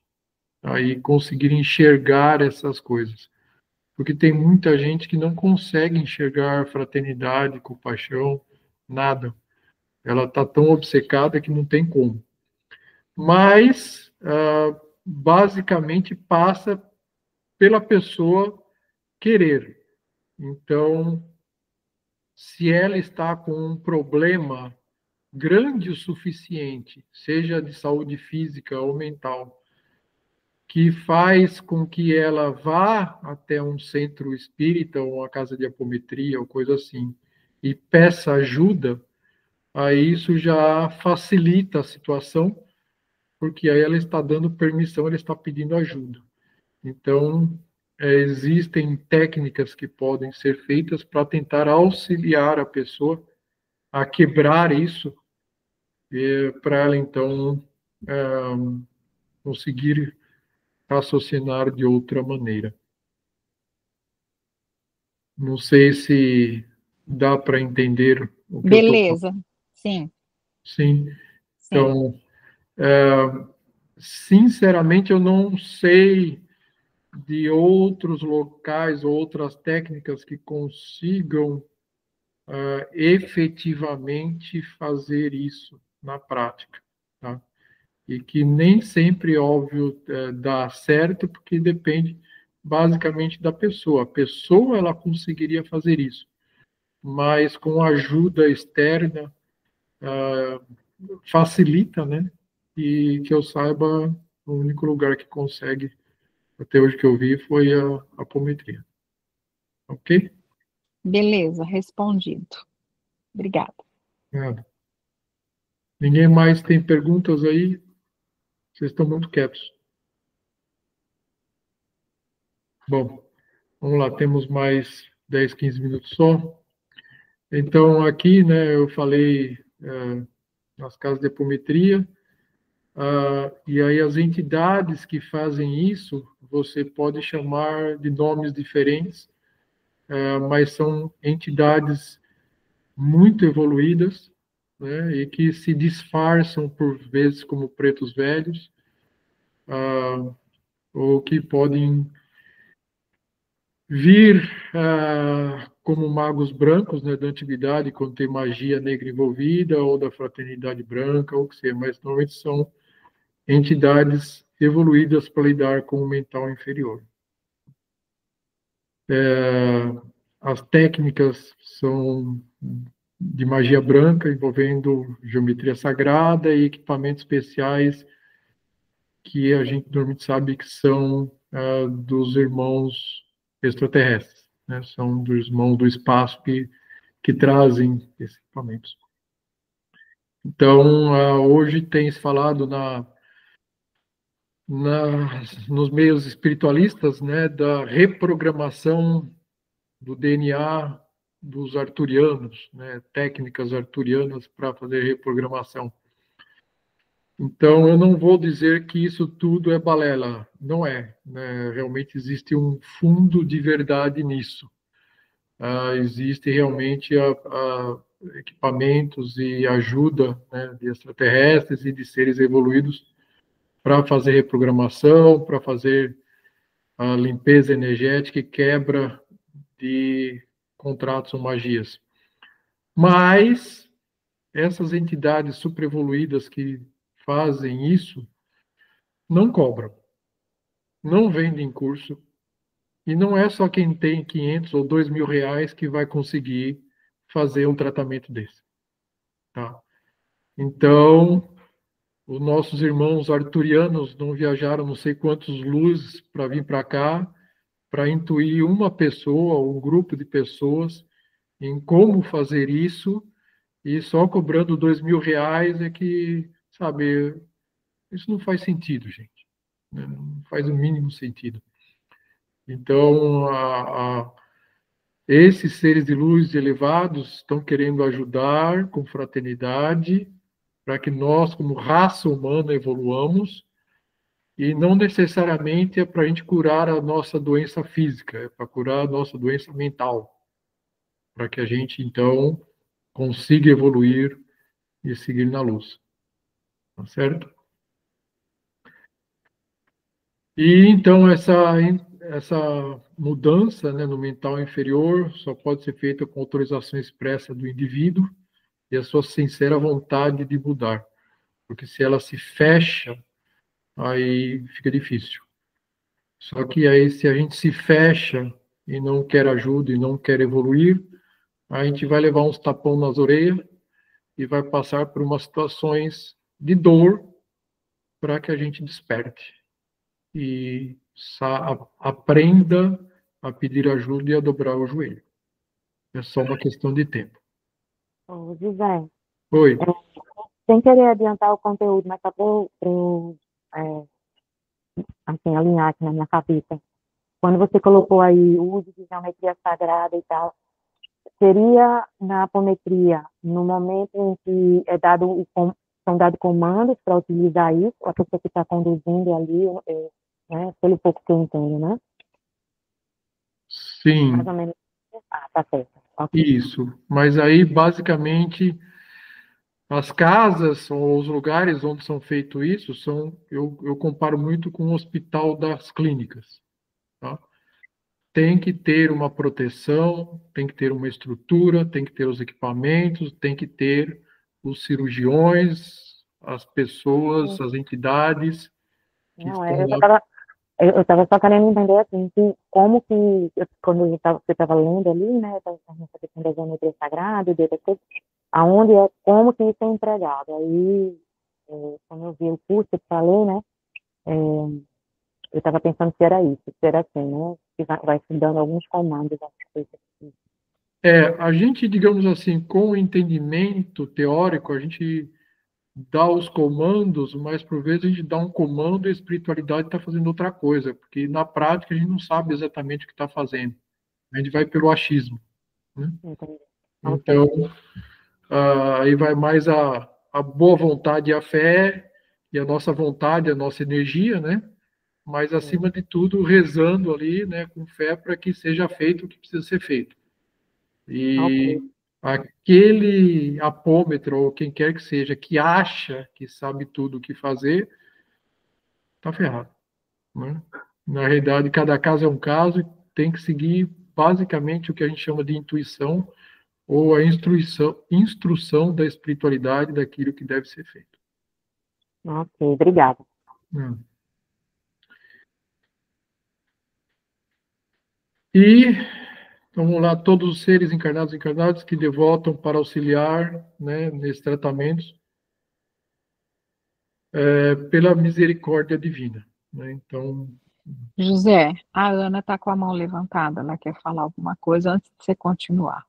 Aí conseguir enxergar essas coisas. Porque tem muita gente que não consegue enxergar fraternidade, compaixão, nada. Ela está tão obcecada que não tem como. Mas, basicamente, passa pela pessoa querer. Então, se ela está com um problema grande o suficiente, seja de saúde física ou mental, que faz com que ela vá até um centro espírita ou uma casa de apometria ou coisa assim, e peça ajuda, aí isso já facilita a situação, porque aí ela está dando permissão, ela está pedindo ajuda. Então, existem técnicas que podem ser feitas para tentar auxiliar a pessoa a quebrar isso, para ela, então, conseguir raciocinar de outra maneira. Não sei se dá para entender o que Beleza, sim. Sim. Então, sinceramente, eu não sei de outros locais, outras técnicas que consigam efetivamente fazer isso na prática, tá? E que nem sempre, óbvio, dá certo, porque depende basicamente da pessoa. A pessoa, ela conseguiria fazer isso, mas com ajuda externa, facilita, né? E que eu saiba, o único lugar que consegue, até hoje que eu vi, foi a apometria. Ok? Beleza, respondido. Obrigada. Nada. Ninguém mais tem perguntas aí? Vocês estão muito quietos. Bom, vamos lá, temos mais 10, 15 minutos só. Então, aqui, né, eu falei nas casas de apometria, e aí as entidades que fazem isso, você pode chamar de nomes diferentes, mas são entidades muito evoluídas, né, e que se disfarçam por vezes como pretos velhos, ou que podem vir como magos brancos, né, da antiguidade, quando tem magia negra envolvida, ou da fraternidade branca, ou o que seja, mas normalmente são entidades evoluídas para lidar com o mental inferior. As técnicas são de magia branca, envolvendo geometria sagrada e equipamentos especiais que a gente normalmente sabe que são dos irmãos extraterrestres, né? São dos irmãos do espaço que trazem esses equipamentos. Então, hoje tem se falado nos meios espiritualistas, né, da reprogramação do DNA dos arturianos, né, técnicas arturianas para fazer reprogramação. Então, eu não vou dizer que isso tudo é balela, não é, né? Realmente existe um fundo de verdade nisso. Existe realmente equipamentos e ajuda, né, de extraterrestres e de seres evoluídos para fazer reprogramação, para fazer a limpeza energética e quebra de contratos ou magias. Mas essas entidades superevoluídas que fazem isso não cobram, não vendem curso, e não é só quem tem 500 ou 2.000 reais que vai conseguir fazer um tratamento desse. Tá? Então, os nossos irmãos arturianos não viajaram não sei quantos luzes para vir para cá, para intuir uma pessoa, um grupo de pessoas, em como fazer isso, e só cobrando 2.000 reais é que, sabe, isso não faz sentido, gente. Né? Não faz o mínimo sentido. Então, esses seres de luz elevados estão querendo ajudar com fraternidade para que nós, como raça humana, evoluamos, e não necessariamente é para a gente curar a nossa doença física, é para curar a nossa doença mental, para que a gente, então, consiga evoluir e seguir na luz. Tá certo? E, então, essa mudança, né, no mental inferior só pode ser feita com autorização expressa do indivíduo e a sua sincera vontade de mudar. Porque se ela se fecha, aí fica difícil. Só que aí, se a gente se fecha e não quer ajuda e não quer evoluir, a gente vai levar uns tapão nas orelhas e vai passar por umas situações de dor para que a gente desperte e aprenda a pedir ajuda e a dobrar o joelho. É só uma questão de tempo. Ô, José, Oi. sem querer adiantar o conteúdo, mas só para eu assim, alinhar aqui na minha cabeça. Quando você colocou aí o uso de geometria sagrada e tal, seria na apometria, no momento em que são dados comandos para utilizar isso, a pessoa que está conduzindo ali, né, pelo pouco que eu entendo, né? Sim. Mais ou menos. Tá certo. Okay. Isso. Mas aí, basicamente, as casas ou os lugares onde são feito isso eu comparo muito com o hospital das clínicas. Tá? Tem que ter uma proteção, tem que ter uma estrutura, tem que ter os equipamentos, tem que ter os cirurgiões, as pessoas, as entidades que Não, estão lá. eu estava só querendo entender assim, como que, quando você estava lendo ali, né, essa questão da geometria sagrada, aonde é, como que isso é empregado. Aí, quando eu vi o curso, eu falei, né, eu estava pensando se era isso, se era assim, né, que vai se dando alguns comandos, essas coisas assim. A gente, digamos assim, com o entendimento teórico, a gente dá os comandos, mas por vezes a gente dá um comando e a espiritualidade está fazendo outra coisa, porque na prática a gente não sabe exatamente o que está fazendo. A gente vai pelo achismo, né? Entendi. Ok. Então, aí vai mais a boa vontade e a fé, e a nossa vontade, a nossa energia, né? Mas, acima de tudo, rezando ali, né, com fé para que seja feito o que precisa ser feito. E Ok. aquele apômetro, ou quem quer que seja, que acha que sabe tudo o que fazer, está ferrado, né? Na realidade, cada caso é um caso e tem que seguir basicamente o que a gente chama de intuição ou a instrução da espiritualidade daquilo que deve ser feito. Ok, obrigada. Hum. E então, vamos lá, todos os seres encarnados e encarnados que devotam para auxiliar, né, nesses tratamentos, pela misericórdia divina, né? Então, José, a Ana está com a mão levantada, ela quer falar alguma coisa antes de você continuar.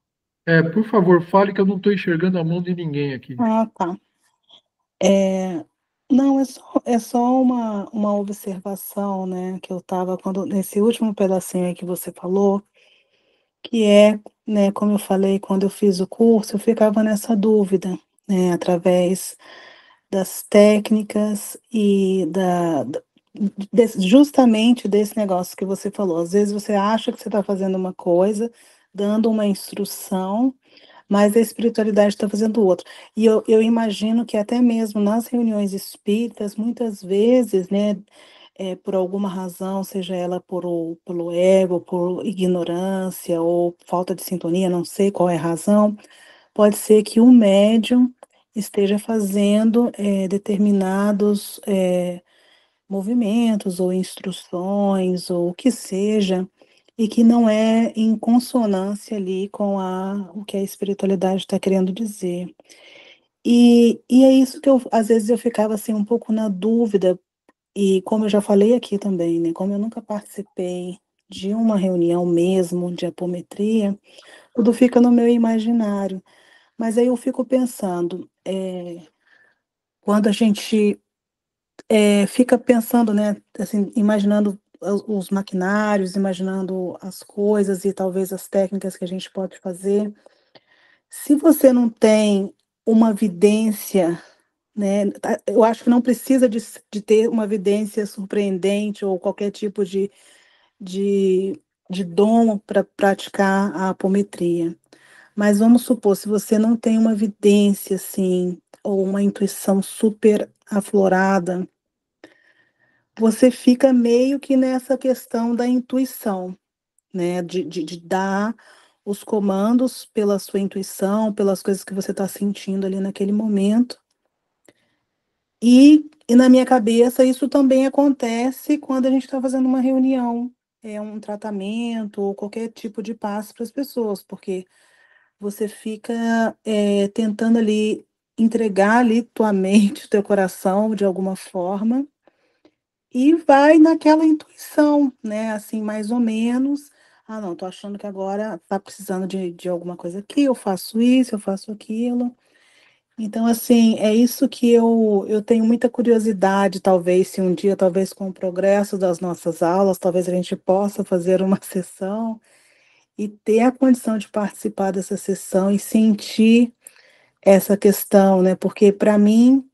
por favor, fale que eu não estou enxergando a mão de ninguém aqui. Ah, tá. Não, é só uma observação, né, que eu estava nesse último pedacinho aí que você falou, que né, como eu falei, quando eu fiz o curso, eu ficava nessa dúvida, né, através das técnicas e justamente desse negócio que você falou. Às vezes você acha que você está fazendo uma coisa, dando uma instrução, mas a espiritualidade está fazendo outra. E eu imagino que até mesmo nas reuniões espíritas, muitas vezes, né, por alguma razão, seja ela pelo ego, por ignorância ou falta de sintonia, não sei qual é a razão, pode ser que o médium esteja fazendo determinados movimentos ou instruções ou o que seja, e que não é em consonância ali com o que a espiritualidade está querendo dizer. E é isso que às vezes eu ficava assim um pouco na dúvida, e como eu já falei aqui também, né, como eu nunca participei de uma reunião mesmo de apometria, tudo fica no meu imaginário. Mas aí eu fico pensando, quando a gente fica pensando, né, assim, imaginando os maquinários, imaginando as coisas e talvez as técnicas que a gente pode fazer. Se você não tem uma vidência, né, eu acho que não precisa de ter uma vidência surpreendente ou qualquer tipo de, de dom para praticar a apometria. Mas vamos supor, se você não tem uma vidência, assim, ou uma intuição super aflorada, você fica meio que nessa questão da intuição, né? De dar os comandos pela sua intuição, pelas coisas que você está sentindo ali naquele momento. E na minha cabeça, isso também acontece quando a gente está fazendo uma reunião, um tratamento ou qualquer tipo de passo para as pessoas, porque você fica tentando ali entregar ali tua mente, teu coração de alguma forma. E vai naquela intuição, né, assim, mais ou menos: "Ah, não, tô achando que agora tá precisando de alguma coisa aqui, eu faço isso, eu faço aquilo". Então, assim, é isso que eu tenho muita curiosidade, talvez, se um dia, talvez com o progresso das nossas aulas, talvez a gente possa fazer uma sessão e ter a condição de participar dessa sessão e sentir essa questão, né, porque para mim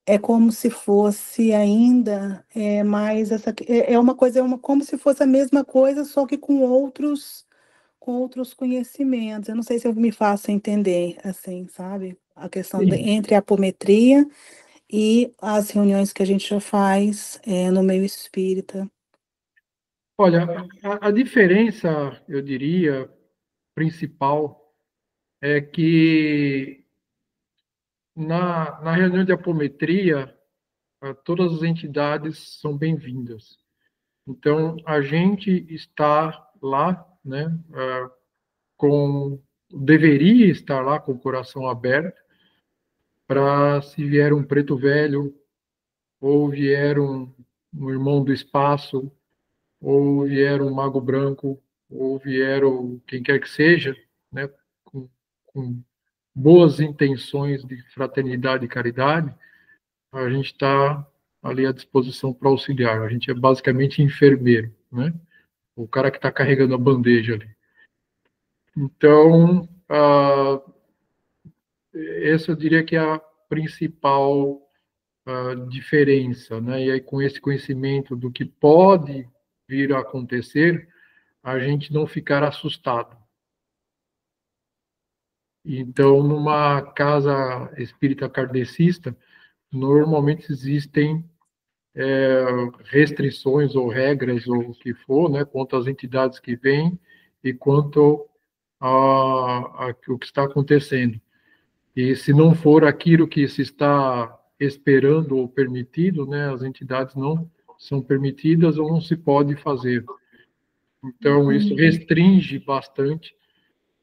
é como se fosse ainda, mais é uma coisa, como se fosse a mesma coisa, só que com outros conhecimentos. Eu não sei se eu me faço entender, assim, sabe? A questão Sim. entre a apometria e as reuniões que a gente já faz, no meio espírita. Olha, a diferença, eu diria, principal é que na reunião de apometria, todas as entidades são bem-vindas. Então, a gente está lá, né, com deveria estar lá com o coração aberto para, se vier um preto velho, ou vier um irmão do espaço, ou vier um mago branco, ou vier quem quer que seja, né, com, com boas intenções de fraternidade e caridade, a gente está ali à disposição para auxiliar. A gente é basicamente enfermeiro, né? O cara que está carregando a bandeja ali. Então, essa eu diria que é a principal diferença, né? E aí, com esse conhecimento do que pode vir a acontecer, a gente não ficar assustado. Então, numa casa espírita kardecista, normalmente existem restrições ou regras ou o que for, né, quanto às entidades que vêm e quanto a o que está acontecendo. E se não for aquilo que se está esperando ou permitido, né, as entidades não são permitidas ou não se pode fazer. Então, isso restringe bastante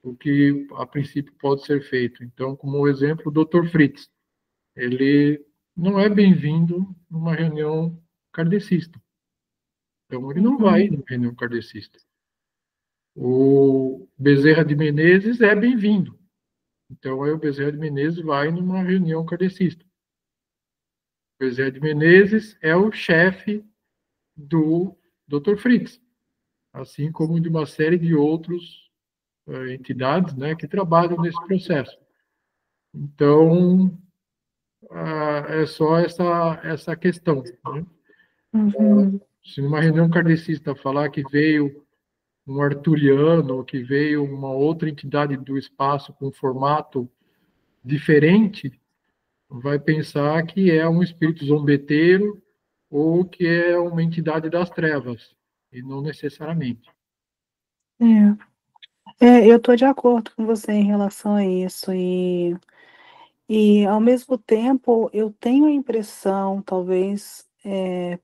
o que, a princípio, pode ser feito. Então, como exemplo, o Dr. Fritz, ele não é bem-vindo numa reunião kardecista. Então, ele não vai numa reunião kardecista. O Bezerra de Menezes é bem-vindo. Então, aí o Bezerra de Menezes vai numa reunião kardecista. O Bezerra de Menezes é o chefe do Dr. Fritz, assim como de uma série de outros entidades, né, que trabalham nesse processo. Então, é só essa questão, né? Se numa reunião kardecista falar que veio um arturiano, que veio uma outra entidade do espaço com formato diferente, vai pensar que é um espírito zombeteiro ou que é uma entidade das trevas, e não necessariamente. Eu estou de acordo com você em relação a isso, e ao mesmo tempo eu tenho a impressão, talvez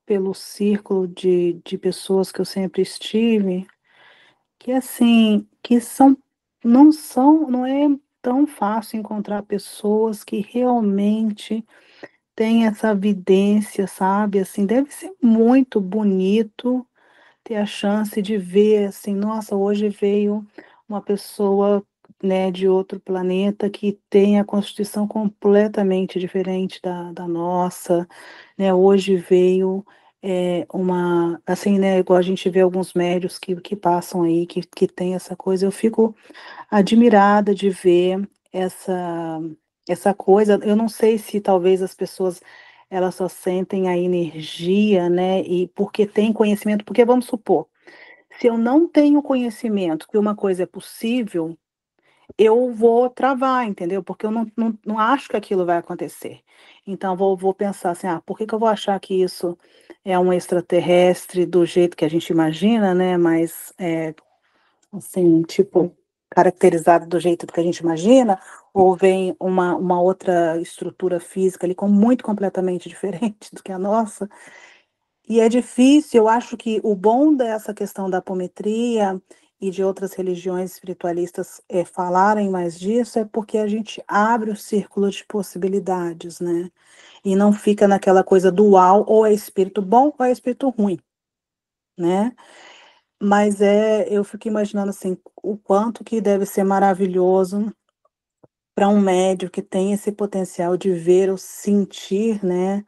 pelo círculo de pessoas que eu sempre estive, que assim, não é tão fácil encontrar pessoas que realmente têm essa vidência, sabe? Assim, deve ser muito bonito ter a chance de ver assim, nossa, hoje veio uma pessoa, né, de outro planeta que tem a constituição completamente diferente da nossa, né? Hoje veio uma, assim, né, igual a gente vê alguns médios que passam aí, que tem essa coisa, eu fico admirada de ver essa coisa. Eu não sei se talvez as pessoas elas só sentem a energia, né? E porque tem conhecimento, porque vamos supor, se eu não tenho conhecimento que uma coisa é possível, eu vou travar, entendeu? Porque eu não acho que aquilo vai acontecer. Então, vou pensar assim, por que que eu vou achar que isso é um extraterrestre do jeito que a gente imagina, né? Mas assim, tipo, caracterizado do jeito que a gente imagina, ou vem uma outra estrutura física ali, muito completamente diferente do que a nossa. E é difícil, eu acho que o bom dessa questão da apometria e de outras religiões espiritualistas falarem mais disso é porque a gente abre o círculo de possibilidades, né? E não fica naquela coisa dual, ou é espírito bom ou é espírito ruim, né? Mas eu fico imaginando assim, o quanto que deve ser maravilhoso para um médium que tem esse potencial de ver ou sentir, né?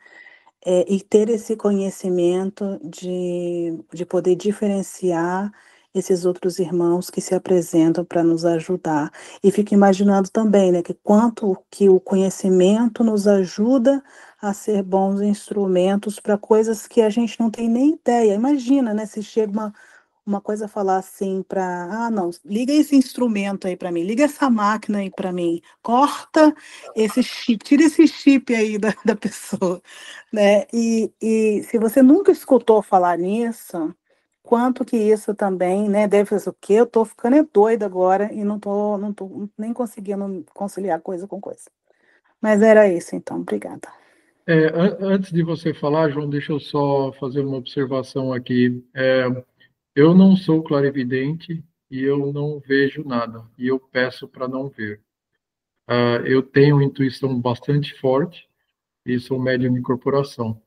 E ter esse conhecimento de poder diferenciar esses outros irmãos que se apresentam para nos ajudar. E fico imaginando também, né, que quanto que o conhecimento nos ajuda a ser bons instrumentos para coisas que a gente não tem nem ideia. Imagina, né, se chega uma coisa falar assim para, não, liga esse instrumento aí para mim, liga essa máquina aí para mim, corta esse chip, tira esse chip aí da pessoa, né? E se você nunca escutou falar nisso, quanto que isso também, né? Deve fazer o quê? Eu tô ficando doida agora e não tô nem conseguindo conciliar coisa com coisa. Mas era isso, então, obrigada. Antes de você falar, João, deixa eu só fazer uma observação aqui. Eu não sou clarividente, e eu não vejo nada, e eu peço para não ver. Eu tenho intuição bastante forte, e sou médium de incorporação.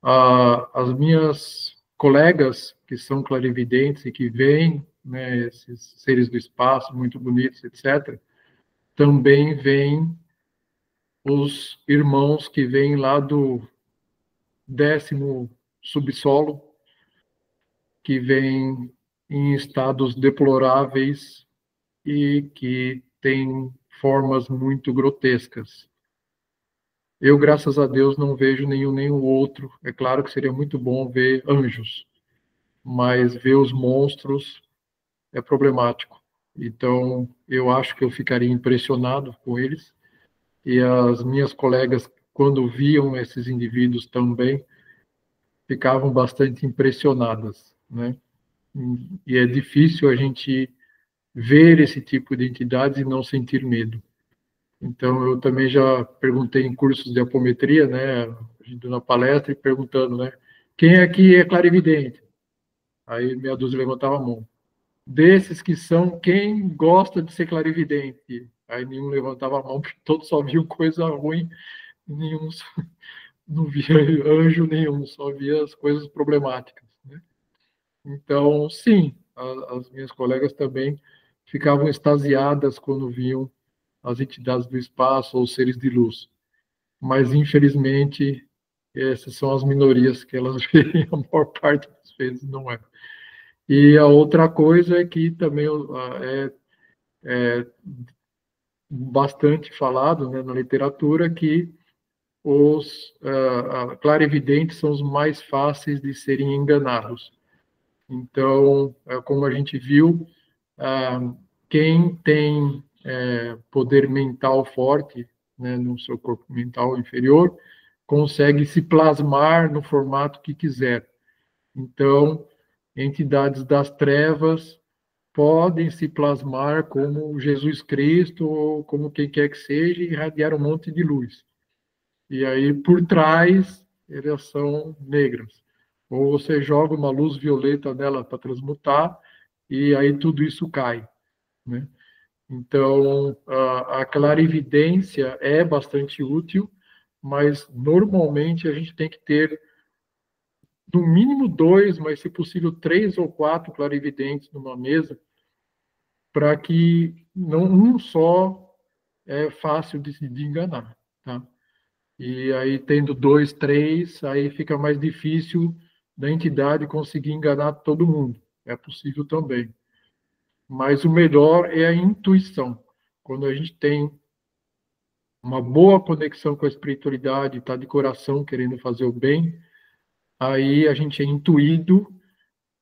As minhas colegas, que são clarividentes e que veem, né, esses seres do espaço muito bonitos, etc., também veem os irmãos que vêm lá do 10º subsolo, que vêm em estados deploráveis e que têm formas muito grotescas. Eu, graças a Deus, não vejo nenhum nem o outro. É claro que seria muito bom ver anjos, mas ver os monstros é problemático. Então, eu acho que eu ficaria impressionado com eles. E as minhas colegas, quando viam esses indivíduos também, ficavam bastante impressionadas, né? E é difícil a gente ver esse tipo de entidades e não sentir medo. Então, eu também já perguntei em cursos de apometria, né, a gente na palestra e perguntando, né, quem aqui é clarividente? Aí meia dúzia levantava a mão. Desses que são, quem gosta de ser clarividente? Aí nenhum levantava a mão, porque todos só viam coisa ruim, nenhum não via anjo nenhum, só via as coisas problemáticas, né? Então, sim, as minhas colegas também ficavam extasiadas quando viam as entidades do espaço ou seres de luz. Mas, infelizmente, essas são as minorias que elas veem, a maior parte das vezes não é. E a outra coisa é que também é bastante falado, né, na literatura que os clarividentes são os mais fáceis de serem enganados. Então, como a gente viu, quem tem poder mental forte, né, no seu corpo mental inferior, consegue se plasmar no formato que quiser. Então, entidades das trevas podem se plasmar como Jesus Cristo ou como quem quer que seja e irradiar um monte de luz. E aí, por trás, elas são negras. Ou você joga uma luz violeta nela para transmutar, e aí tudo isso cai, né? Então, a clarividência é bastante útil, mas normalmente a gente tem que ter no mínimo 2, mas se possível 3 ou 4 clarividentes numa mesa, para que não um só é fácil de enganar, tá? E aí, tendo 2, 3, aí fica mais difícil da entidade conseguir enganar todo mundo. É possível também. Mas o melhor é a intuição. Quando a gente tem uma boa conexão com a espiritualidade, está de coração querendo fazer o bem, aí a gente é intuído,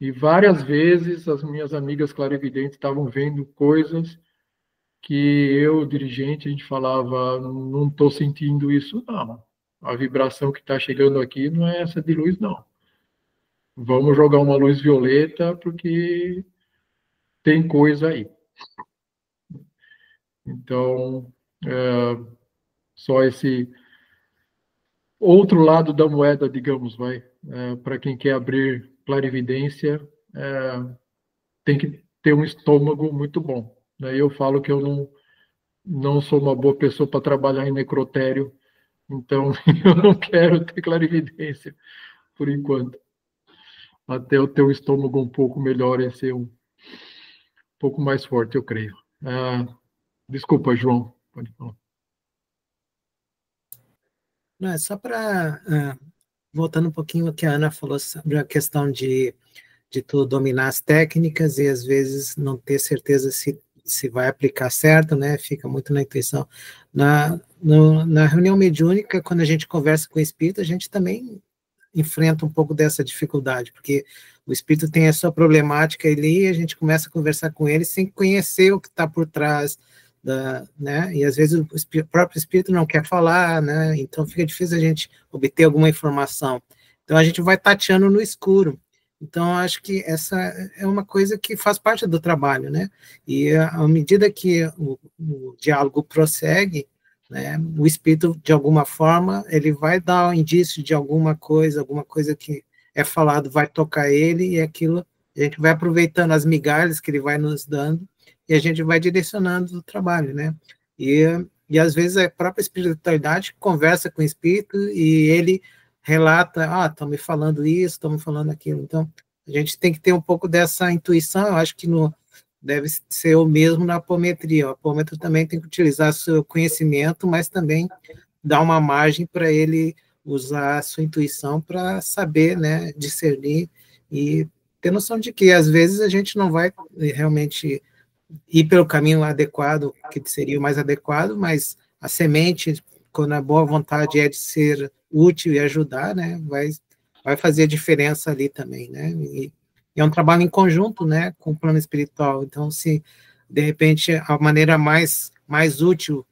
e várias vezes as minhas amigas clarividentes estavam vendo coisas que eu, dirigente, a gente falava, não estou sentindo isso, não. A vibração que está chegando aqui não é essa de luz, não. Vamos jogar uma luz violeta, porque tem coisa aí. Então, só esse outro lado da moeda, digamos, vai. Para quem quer abrir clarividência, tem que ter um estômago muito bom. Daí eu falo que eu não sou uma boa pessoa para trabalhar em necrotério, então eu não quero ter clarividência por enquanto. Até eu ter um estômago um pouco melhor e ser um pouco mais forte, eu creio. Desculpa, João. Pode falar. Não, é só para, voltando um pouquinho ao que a Ana falou sobre a questão de tu dominar as técnicas e às vezes não ter certeza se vai aplicar certo, né? Fica muito na intuição. Na reunião mediúnica, quando a gente conversa com o espírito, a gente também enfrenta um pouco dessa dificuldade, porque o espírito tem a sua problemática ali, e a gente começa a conversar com ele sem conhecer o que está por trás, né? E às vezes o próprio espírito não quer falar, né? Então fica difícil a gente obter alguma informação. Então a gente vai tateando no escuro. Então acho que essa é uma coisa que faz parte do trabalho, né? E à medida que o diálogo prossegue, né, o espírito, de alguma forma, ele vai dar um indício de alguma coisa que é falado, vai tocar ele, e aquilo a gente vai aproveitando as migalhas que ele vai nos dando e a gente vai direcionando o trabalho, né? E às vezes a própria espiritualidade conversa com o espírito e ele relata, estão me falando isso, estão me falando aquilo. Então, a gente tem que ter um pouco dessa intuição, eu acho que deve ser o mesmo na apometria. O apômetro também tem que utilizar seu conhecimento, mas também dar uma margem para ele usar a sua intuição para saber, né, discernir e ter noção de que, às vezes, a gente não vai realmente ir pelo caminho adequado, que seria o mais adequado, mas a semente, quando a boa vontade é de ser útil e ajudar, né, vai fazer a diferença ali também, né, e é um trabalho em conjunto, né, com o plano espiritual. Então, se, de repente, a maneira mais útil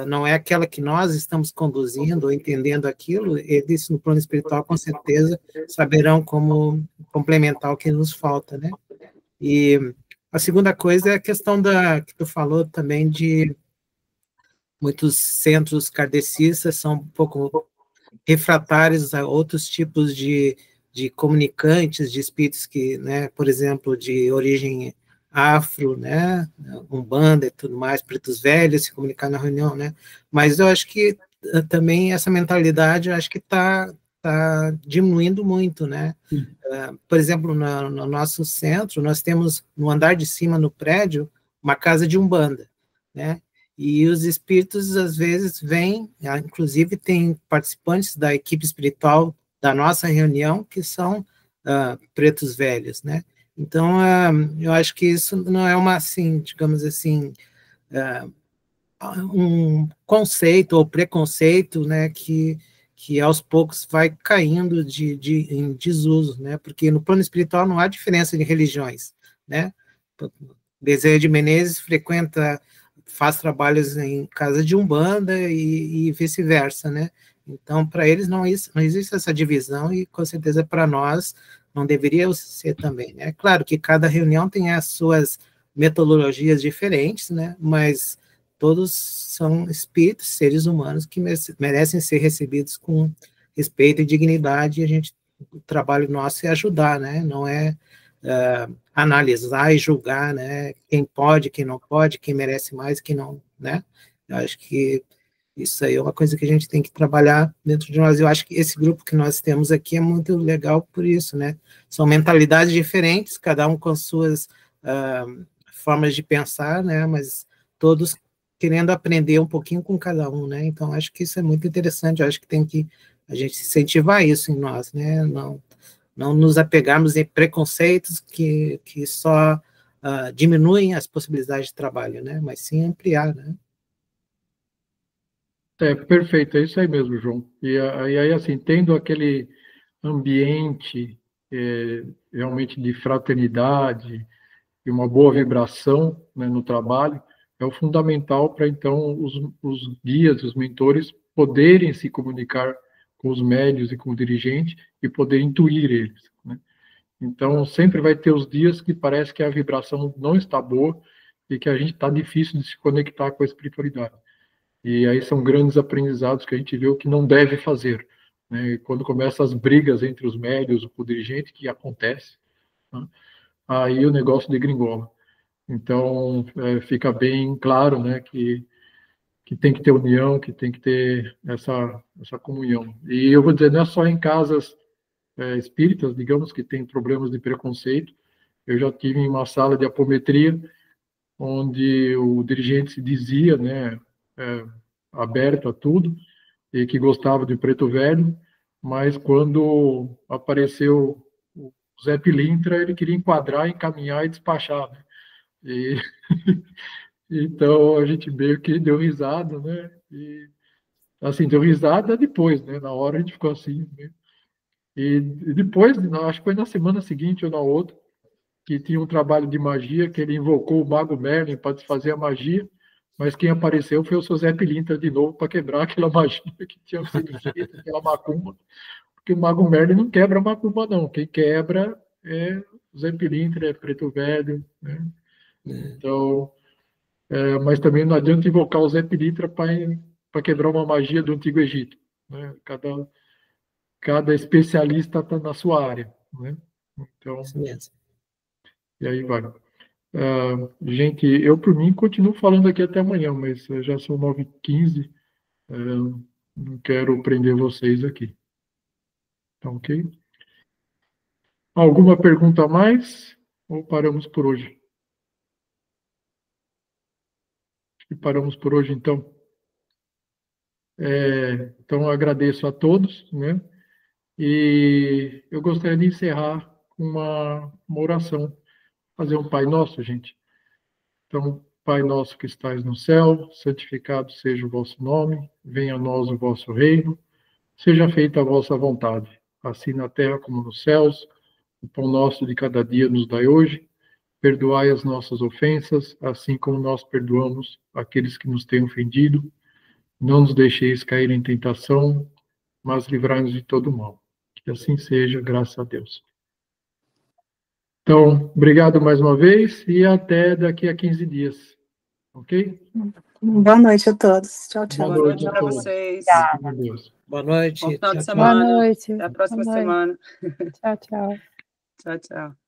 não é aquela que nós estamos conduzindo ou entendendo aquilo, eles, no plano espiritual, com certeza, saberão como complementar o que nos falta, né. E a segunda coisa é a questão que tu falou também de muitos centros kardecistas são um pouco refratários a outros tipos de comunicantes, de espíritos que, né, por exemplo, de origem afro, né, umbanda e tudo mais, pretos velhos, se comunicar na reunião, né, mas eu acho que também essa mentalidade, eu acho que está diminuindo muito, né, por exemplo, no nosso centro, nós temos no andar de cima, no prédio, uma casa de umbanda, né, e os espíritos, às vezes, vêm, inclusive tem participantes da equipe espiritual da nossa reunião que são pretos velhos, né? Então, eu acho que isso não é uma, assim, digamos assim, um conceito ou preconceito, né, que aos poucos vai caindo em desuso, né? Porque no plano espiritual não há diferença de religiões, né? Bezerra de Menezes faz trabalhos em casa de umbanda e vice-versa, né? Então, para eles não existe essa divisão e, com certeza, para nós não deveria ser também, né? Claro que cada reunião tem as suas metodologias diferentes, né? Mas todos são espíritos, seres humanos que merecem ser recebidos com respeito e dignidade, e o trabalho nosso é ajudar, né? Não é analisar e julgar, né, quem pode, quem não pode, quem merece mais, quem não, né, eu acho que isso aí é uma coisa que a gente tem que trabalhar dentro de nós. Eu acho que esse grupo que nós temos aqui é muito legal por isso, né, são mentalidades diferentes, cada um com suas formas de pensar, né, mas todos querendo aprender um pouquinho com cada um, né, então acho que isso é muito interessante, eu acho que tem que a gente incentivar isso em nós, né, não nos apegarmos em preconceitos que só diminuem as possibilidades de trabalho, né? Mas sim ampliar, né? Perfeito, é isso aí mesmo, João. E aí, assim, tendo aquele ambiente realmente de fraternidade e uma boa vibração, né, no trabalho, é o fundamental para, então, os guias, os mentores, poderem se comunicar com os médios e com o dirigente e poder intuir eles, né? Então, sempre vai ter os dias que parece que a vibração não está boa e que a gente está difícil de se conectar com a espiritualidade. E aí são grandes aprendizados que a gente vê o que não deve fazer, né? E quando começam as brigas entre os médios, o dirigente, que acontece, né? Aí o negócio degringola. Então, fica bem claro, né, que tem que ter união, que tem que ter essa comunhão. E eu vou dizer, não é só em casas espíritas, digamos, que tem problemas de preconceito. Eu já tive em uma sala de apometria, onde o dirigente se dizia, né, aberto a tudo, e que gostava de preto velho, mas quando apareceu o Zé Pilintra, ele queria enquadrar, encaminhar e despachar, né? E então a gente meio que deu risada, né? E assim, deu risada depois, né? Na hora a gente ficou assim, né? E depois, acho que foi na semana seguinte ou na outra, que tinha um trabalho de magia, que ele invocou o Mago Merlin para desfazer a magia, mas quem apareceu foi o seu Zé Pilintra de novo para quebrar aquela magia que tinha sido feita, aquela macumba, porque o Mago Merlin não quebra macumba, não. Quem quebra é o Zé Pilintra, é Preto Velho, né? Então, mas também não adianta invocar o Zé Pilintra para quebrar uma magia do Antigo Egito, né? Cada especialista está na sua área, né? Então, Isso mesmo. E aí vai. Gente, eu por mim continuo falando aqui até amanhã, mas já são 9h15, não quero prender vocês aqui. Tá ok? Alguma pergunta a mais? Ou paramos por hoje? Acho que paramos por hoje, então. Então, eu agradeço a todos, né? E eu gostaria de encerrar com uma oração. Fazer um Pai Nosso, gente. Então, Pai nosso que estais no céu, santificado seja o vosso nome, venha a nós o vosso reino, seja feita a vossa vontade, assim na terra como nos céus. O pão nosso de cada dia nos dai hoje, perdoai as nossas ofensas, assim como nós perdoamos aqueles que nos têm ofendido. Não nos deixeis cair em tentação, mas livrai-nos de todo mal. Que assim seja, graças a Deus. Então, obrigado mais uma vez e até daqui a 15 dias. Ok? Boa noite a todos. Tchau, tchau. Boa noite para vocês. Boa noite. Bom final de Boa semana. noite. Até a próxima semana. Tchau, tchau. Tchau, tchau.